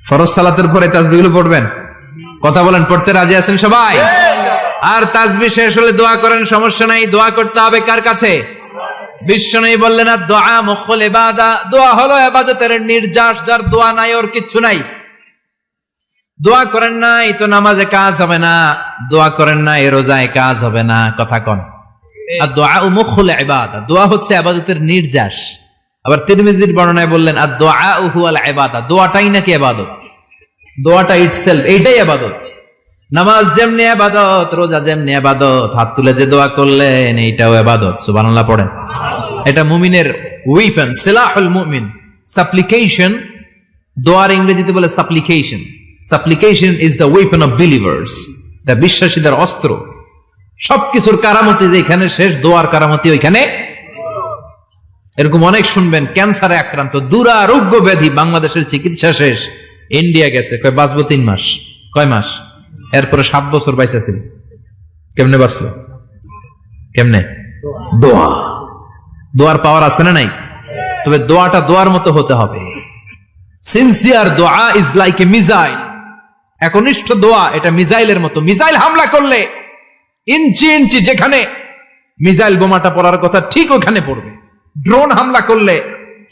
ফরজ সালাতের পরে তাসবিহগুলো পড়বেন। কথা বলেন, পড়তে রাজি আছেন সবাই? আর তাসবিহ শেষ হলে দোয়া করেন, সমস্যা নাই। দোয়া করতে হবে কার কাছে? বিশ্বনবী বললেন না দোয়া মুখুল ইবাদা, দোয়া হলো ইবাদতের নির্যাস। যার দোয়া নাই ওর কিচ্ছু নাই। দোয়া করেন নাই তো নামাজে কাজ হবে না, দোয়া করেন নাই রোজায় কাজ হবে না। কথা কন। আর দোয়া মুখুল ইবাদা, দোয়া হচ্ছে ইবাদতের নির্যাস। আবার তিরমিজির বর্ণনায় বললেন আর দোয়া হুয়াল ইবাদা, দোয়াটাই নাকি ইবাদত। দোয়াটা ইটসেলফ, এইটাই ইবাদত। নামাজ যেমনি ইবাদত, রোজা যেমনি ইবাদত, হাত তুলে যে দোয়া করলেন এইটাও ইবাদত। সুবহানাল্লাহ পড়েন। এটা মুমিনের ওয়েপন, সিলাহুল মুমিন। সাপ্লিকেশন, দোয়ার ইংরেজিতে বলে সাপ্লিকেশন। সাপ্লিকেশন is the weapon of believers. এটা বিশ্বাসীদের অস্ত্র। সবকিছুর কারামতি যেখানে শেষ, দোয়ার কারামতি ওইখানে। এরকম অনেক শুনবেন ক্যান্সারে আক্রান্ত, দুরারোগ্য ব্যাধি, বাংলাদেশের চিকিৎসা শেষ, ইন্ডিয়া গেছে, কয় বাঁচবো 3 মাস। কয় মাস? এরপরে 7 বছর বাইসা ছিল। কেমনে বাঁচলো? কেমনে? দোয়া। দোয়ার পাওয়ার আছে না নাই? তবে দোয়াটা দোয়ার মতো হতে হবে। সিনসিয়ার দোয়া ইজ লাইক এ মিসাইল। একনিষ্ঠ দোয়া এটা মিসাইলের মতো। মিসাইল হামলা করলে ইঞ্চি ইঞ্চি যেখানে মিসাইল বোমাটা পড়ার কথা ঠিক ওখানে পড়বে। ড্রোন হামলা করলে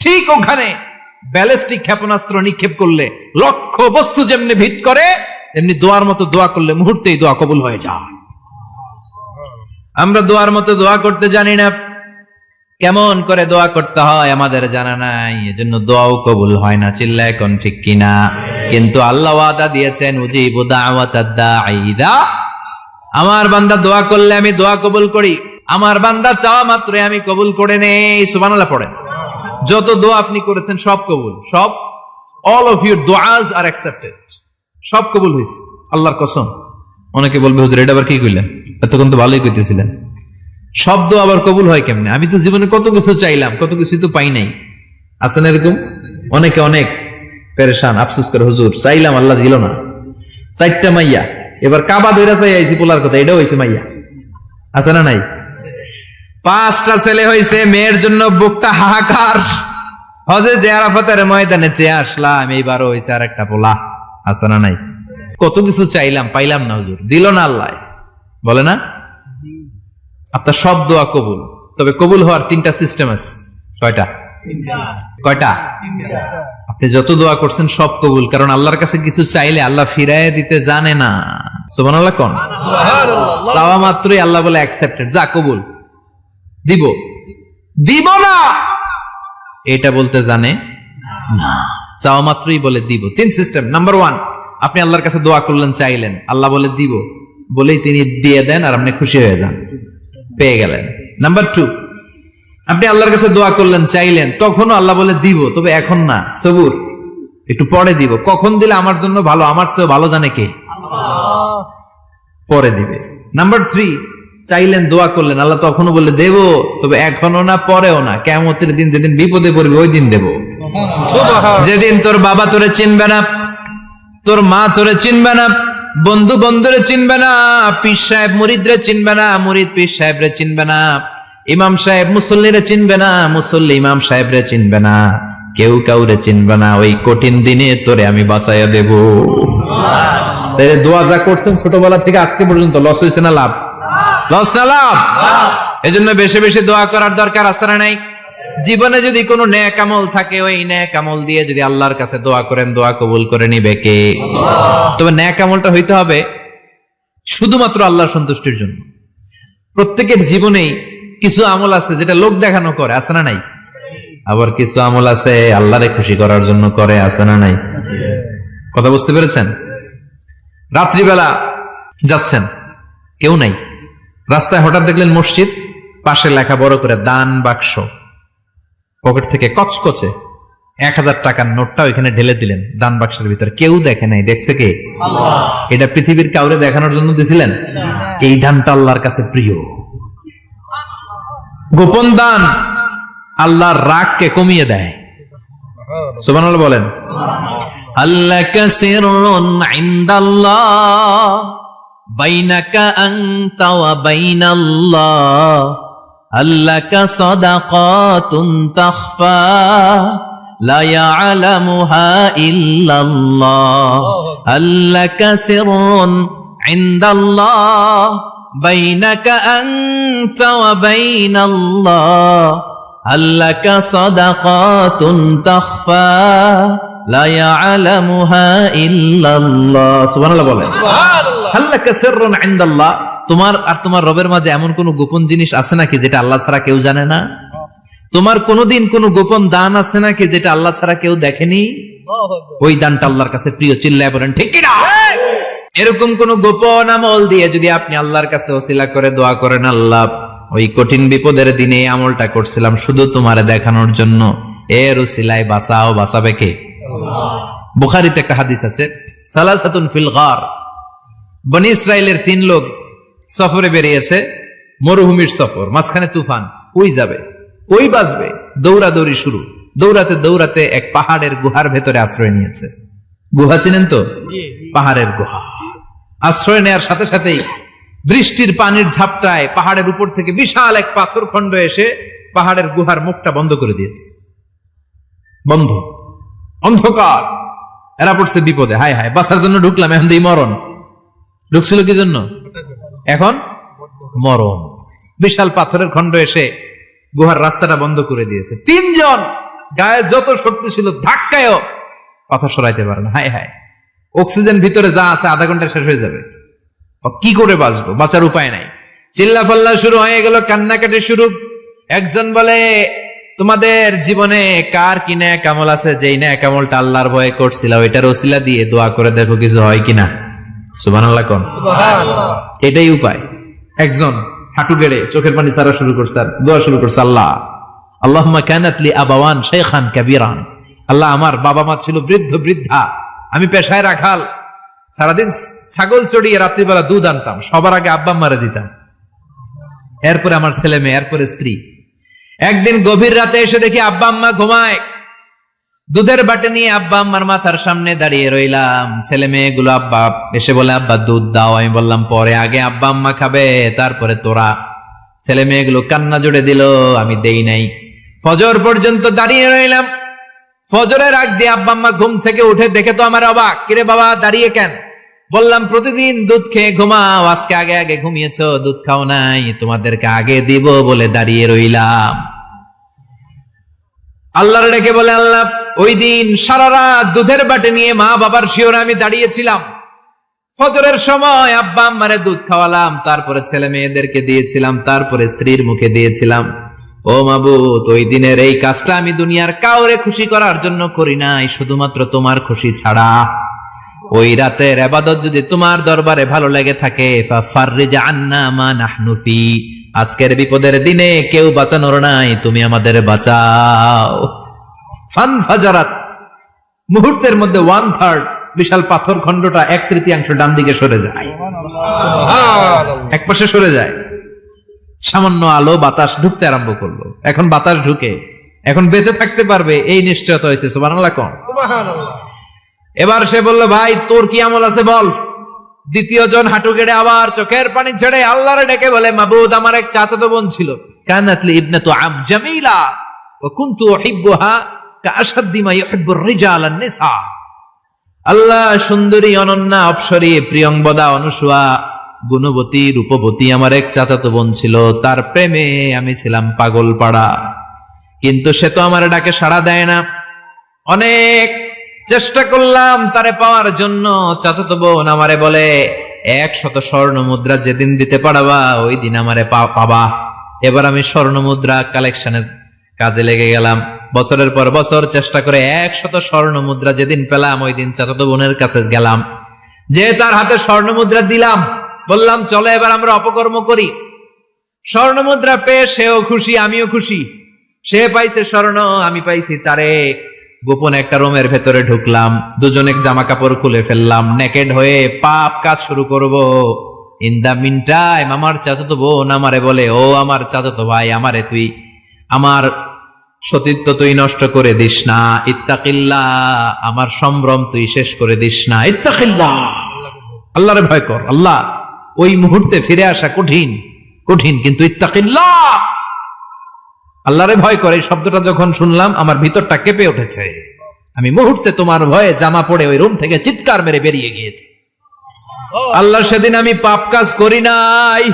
ঠিক ওখানে, ব্যালিস্টিক ক্ষেপণাস্ত্র নিক্ষেপ করলে লক্ষ্য বস্তু যেমনি ভিত করে, তেমনি দোয়ার মতো দোয়া করলে মুহূর্তেই দোয়া কবুল হয়ে যায়। আমরা দোয়ার মতো দোয়া করতে জানি না। কেমন করে দোয়া করতে হয় আমাদের জানা নাই, এজন্য দোয়াও কবুল হয় না। চিল্লায় কোন ঠিক কিনা? কিন্তু আল্লাহ ওয়াদা দিয়েছেন উজিবু দাওয়াতাদ দাঈ ইযা, আমার বান্দা দোয়া করলে আমি দোয়া কবুল করি। আমার বান্দা চাওয়া মাত্রই আমি কবুল করে নেই। সুবহানাল্লাহ পড়েন। যত দোয়া আপনি করেছেন সব কবুল, সব, all of your du'as are accepted, সব কবুল হয়েছে আল্লাহর কসম। অনেকে বলবে হুজুর এটা আবার কি কইলেন, এতক্ষণ তো ভালোই কইতেছিলেন, সব দোয়া আবার কবুল হয় কেমনে? আমি তো জীবনে কত কিছু চাইলাম, কত কিছু তো পাই নাই। আছেন এরকম অনেকে, অনেক পেরেশান, আফসোস করে হুজুর চাইলাম আল্লাহ দিল না। 4টা মাইয়া, এবার কাবা ধইরা চাই আইছি পোলার কথা, এটাও হইছে মাইয়া, আছে না নাই? 5টা ছেলে হইছে, মেয়ের জন্য বুকটা হাহাকার। হজে যে আরাফাতের ময়দানে চেয়ে আসলাম, এইবারও হইছে আর একটা পোলা, আছে না নাই? কত কিছু চাইলাম, পাইলাম না হুজুর, দিল না আল্লাহ, বলে না? আপনার সব দোয়া কবুল, তবে কবুল হওয়ার 3টা সিস্টেম আছে। কয়টা? কয়টা? আপনি যত দোয়া করছেন সব কবুল, কারণ আল্লাহর কাছে কিছু চাইলে আল্লাহ ফিরাইয়া দিতে জানে না। সুবহানাল্লাহ কোন? চাওয়া মাত্রই আল্লাহ বলে অ্যাকসেপ্টেড, যা কবুল, দিব, দিব না এটা বলতে জানে না, চাওয়া মাত্রই বলে দিব। 3 সিস্টেম। নাম্বার 1, আপনি আল্লাহর কাছে দোয়া করলেন, চাইলেন, আল্লাহ বলে দিব, বলেই তিনি দিয়ে দেন আর আপনি খুশি হয়ে যান, পেয়ে গেলেন। নাম্বার 2, আপনি আল্লাহর কাছে দোয়া করলেন, চাইলেন, তখনও আল্লাহ বলে দিব, তবে এখন না, সবুর, একটু পরে দিব। কখন দিলে আমার জন্য ভালো, আমার চেয়ে ভালো জানে কে? পরে দিবে। নাম্বার 3, চাইলেন, দোয়া করলেন, আল্লাহ তখনও বলে দেব, তবে এখনো না, পরেও না, কিয়ামতের দিন যেদিন বিপদে পড়বে ওই দিন দেব। যেদিন তোর বাবা তোরে চিনবে না, তোর মা তোরে চিনবে না, বন্ধু বন্ধুরে চিনবে না, পীর সাহেব মুরিদরে চিনবে না, মুরিদ পীর সাহেবরে চিনবে না, ইমাম সাহেব মুসল্লিরে চিনবে না, মুসল্লি ইমাম সাহেবরে চিনবে না, কেউ কাউরে চিনবে না। ওই কঠিন দিনে তোরে আমি বাঁচাইয়া দেব। দোয়া যা করছেন ছোটবেলা থেকে আজকে পর্যন্ত, লস হয়েছে না লাভ? লস না লাভ? এজন্য বেশি বেশি দোয়া করার দরকার আছে না নাই? জীবনে যদি কোনো নেক আমল থাকে, ওই নেক আমল দিয়ে যদি আল্লাহর কাছে দোয়া করেন, দোয়া কবুল করে নিবে কে? তবে নেক আমলটা হইতে হবে শুধুমাত্র আল্লাহর সন্তুষ্টির জন্য। প্রত্যেকের জীবনেই কিছু আমল আছে যেটা লোক দেখানো করে, আছে না নাই? আবার কিছু আমল আছে আল্লাহরে খুশি করার জন্য করে, আছে না নাই? কথা বুঝতে পেরেছেন? রাত্রিবেলা যাচ্ছেন, কেউ নাই, রাস্তায় হঠাৎ দেখলেন মসজিদ, পাশে লেখা বড় করে দান বাক্স, পকেট থেকে কচকচে 1000 টাকার নোটটা ওইখানে ঢেলে দিলেন দান বাক্সের ভিতরে। কেউ দেখে নাই, দেখছে কে? আল্লাহ। এটা পৃথিবীর কাউরে দেখানোর জন্য দিছিলেন? এই দানটা আল্লাহর কাছে প্রিয়। গোপন দান আল্লাহর রাগকে কমিয়ে দেয়। সুবহানাল্লাহ বলেন। আল্লাকা সিররুন ইনদাল্লাহ বাইনাকা আনতা ওয়া বাইনাল্লাহ, আল্লাকা সাদাকাতুন তাখফা লা ইয়ালামুহা ইল্লাল্লাহ, আল্লাকা সিররুন ইনদাল্লাহ বাইনাকা আনতা ওয়া বাইনাল্লাহ, আল্লাকা সাদাকাতুন তাখফা লা ইয়ালামুহা ইল্লাল্লাহ। সুবহানাল্লাহ বলেন। সুবহানাল্লাহ। আল্লাকা সিররুন ইনদাল্লাহ, তোমার আর তোমার রবের মাঝে এমন কোন গোপন জিনিস আছে নাকি যেটা আল্লাহ ছাড়া কেউ জানে না? তোমার কোনদিন কোন গোপন দান আছে নাকি যেটা আল্লাহ ছাড়া কেউ দেখেনি? ওই দানটা আল্লাহর কাছে প্রিয়। চিল্লায় বলেন ঠিক কি না? এরকম কোন গোপন আমল দিয়ে যদি আপনি আল্লাহর কাছে ওসিলা করে দোয়া করেন, আল্লাহ ওই কঠিন বিপদের দিনে এই আমলটা করছিলাম শুধু তোমারে দেখানোর জন্য, এর ওসিলায় বাঁচাও, বাঁচাবে কে? আল্লাহ। বুখারীতে একটা হাদিস আছে, সালাসাতুন ফিল গার, বনি ইসরাইলের 3 লোক সফরে বেরিয়েছে, মরুভূমির সফর, মাঝখানে তুফান, ওই যাবে ওই বাঁচবে, দৌড়াদৌড়ি শুরু, দৌড়াতে দৌড়াতে এক পাহাড়ের গুহার ভেতরে আশ্রয় নিয়েছে। গুহা চিনেন তো? পাহাড়ের গুহা। আশ্রয় নেয়ার সাথে সাথেই বৃষ্টির পানির ঝাপটায় পাহাড়ের উপর থেকে বিশাল এক পাথর খণ্ড এসে পাহাড়ের গুহার মুখটা বন্ধ করে দিয়েছে। বন্ধ, অন্ধকার। এরা পড়ছে বিপদে, হায় হায় বাঁচার জন্য ঢুকলাম, এখন দিই মরণ। ঢুকছিল কি জন্য? এখন মরণ। বিশাল পাথরের খণ্ড এসে গুহার রাস্তাটা বন্ধ করে দিয়েছে। 3 জন গায়ে যত শক্তি ছিল ধাক্কায়ও পাথর সরাইতে পারে না। হায় হায়, অক্সিজেন ভিতরে যা আছে আধা ঘন্টা শেষ হয়ে যাবে, কি করে বাঁচবো? বাঁচার উপায় নাই। চিল্লাফাল্লা শুরু হয়ে গেল, কান্নাকাটি শুরু। একজন বলে, তোমাদের জীবনে কার কি নেক আমল আছে, যেই নেক আমলটা আল্লাহর ভয়ে করছিল ওইটার ওসিলা দিয়ে দোয়া করে দেখো কিছু হয় কিনা। সুবহানাল্লাহ কোন? সুবহানাল্লাহ। এটাই উপায়। একজন হাঁটু গেড়ে চোখের পানি ছাড়া শুরু করছে আর দোয়া শুরু করছে, আল্লাহ আল্লাহুম্মা কানাত লি আবাওয়ান শাইখান কাবীরান, আল্লাহ আমার বাবা মা ছিল বৃদ্ধ বৃদ্ধা, আমি পেশায় রাখাল, সারাদিন ছাগল চড়িয়ে রাত্রিবেলা দুধ আনতাম, সবার আগে আব্বা আম্মারে দিতাম, এরপরে আমার ছেলে মেয়ে, এরপরে স্ত্রী। একদিন গভীর রাতে এসে দেখি আব্বা আম্মা ঘুমায়, দুধের বাটি নিয়ে আব্বা আম্মার মাথার সামনে দাঁড়িয়ে রইলাম। ছেলে মেয়েগুলো আব্বা এসে বলে আব্বা দুধ দাও, আমি বললাম পরে, আগে আব্বা আম্মা খাবে তারপরে তোরা। ছেলে মেয়েগুলো কান্না জুড়ে দিল, আমি দেই নাই। ফজর পর্যন্ত দাঁড়িয়ে রইলাম। ফজরের আগ দিয়ে আব্বা আম্মা ঘুম থেকে উঠে দেখে তো আমার অবাক, কিরে বাবা দাঁড়িয়ে কেন? বললাম প্রতিদিন দুধ খেয়ে ঘুমাও, আজকে আগে আগে ঘুমিয়েছো, দুধ খাও নাই, তোমাদেরকে আগে দিব বলে দাঁড়িয়ে রইলাম। আল্লাহর ডেকে বলে, আল্লাহ ওই দিন সারা রাত দুধের বাটি নিয়ে মা বাবার শিওরে আমি দাঁড়িয়েছিলাম, ফজরের সময় আব্বা আম্মারে দুধ খাওয়ালাম, তারপরে ছেলে মেয়েদেরকে দিয়েছিলাম, তারপরে স্ত্রীর মুখে দিয়েছিলাম। ও মাবুদ, ওই দিনের এই কাজটা আমি দুনিয়ার কাউরে খুশি করার জন্য করি নাই, শুধুমাত্র তোমার খুশি ছাড়া। ওই রাতের ইবাদত যদি তোমার দরবারে ভালো লেগে থাকে, ফাফাররিজ আন্না মা নাহনু ফি, আজকের বিপদের দিনে কেউ বাঁচানোর নাই, তুমি আমাদের বাঁচাও। ফানফাজারাত, মুহূর্তের মধ্যে 1/3 বিশাল পাথর খণ্ডটা 1/3 ডান দিকে সরে যায়, এক পাশে সরে যায়। সামান্য আলো বাতাস ঢুকতে আরম্ভ করলো। এখন বাতাস ঢুকে এখন বেঁচে থাকতে পারবে এই নিশ্চয়তা হয়েছে। সুবহানাল্লাহ কোন। এবার সে বলল, ভাই তোর কি আমল আছে বল। দ্বিতীয় জন হাঁটু গেড়ে আবার চোখের পানি ছেড়ে আল্লাহরে ডেকে বলে, মাবুদ আমার এক চাচাতো বোন ছিল, কানাত লি ইবনাতু আম জামিলা ওয়া কুনতু উহিব্বুহা কাআশাদ্দি মা ইউহিব্বুর রিজাল আন-নিসা। আল্লাহ সুন্দরী, অনন্যা, অপ্সরী, প্রিয়ংবদা, অনুসুয়া, গুণবতী, রূপবতী আমার এক চাচাতো বোন ছিল, তার প্রেমে আমি ছিলাম পাগল পাড়া, কিন্তু সে তো আমার ডাকে সাড়া দেয় না। অনেক চেষ্টা করলাম তারে পাওয়ার জন্য। চাচাতো বোন আমারে বলে, 100 স্বর্ণ মুদ্রা যেদিন দিতে পারবা ওই দিন আমারে পাবা। এবার আমি স্বর্ণ মুদ্রা কালেকশনের কাজে লেগে গেলাম। বছরের পর বছর চেষ্টা করে 100 স্বর্ণ মুদ্রা যেদিন পেলাম ওই দিন চাচাতো বোনের কাছে গেলাম, যে তার হাতে স্বর্ণ মুদ্রা দিলাম, বললাম চলো এবার আমরা অপকর্ম করি। স্বর্ণ মুদ্রা পেয়ে সেও খুশি, আমিও খুশি। সে পাইছে স্বর্ণ, আমি পাইছি তারে। গোপন একটা রুমের ভেতরে ঢুকলাম, দুজনে জামা কাপড় খুলে ফেললাম, নেকেড হয়ে পাপ কাজ শুরু করব। ইন দা মিন টাইম আমার চাচাতো বোন আমারে বলে, ও আমার চাচাতো ভাই, আমারে তুই আমার সতীত্ব তুই নষ্ট করে দিস না, ইত্তাকিল্লাহ, আমার সম্ভ্রম তুই শেষ করে দিস না, ইত্তাকিল্লাহ, আল্লাহরে ভয় কর। আল্লাহ ওই মুহূর্তে ফিরে আসা কঠিন কঠিন, কিন্তু ইত্তাকিল্লাহ, আল্লাহরে ভয় করে এই শব্দটা যখন শুনলাম আমার ভিতরটা কেঁপে উঠেছে। আমি মুহূর্তে তোমার ভয়ে জামা পড়ে ওই রুম থেকে চিৎকার মেরে বেরিয়ে গিয়েছি। আল্লাহ সেদিন আমি পাপ কাজ করি নাই,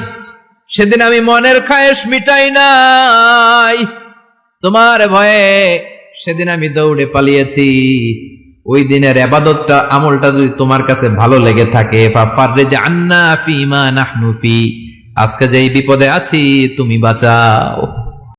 সেদিন আমি মনের খায়েশ মিটাই নাই, তোমার ভয়ে সেদিন আমি দৌড়ে পালিয়েছি। ওই দিনের ইবাদতটা, আমলটা যদি তোমার কাছে ভালো লেগে থাকে, ফাফাররিজ আন্না ফিমা নাহনু ফি, আজকে যেই বিপদে আছি তুমি বাঁচাও।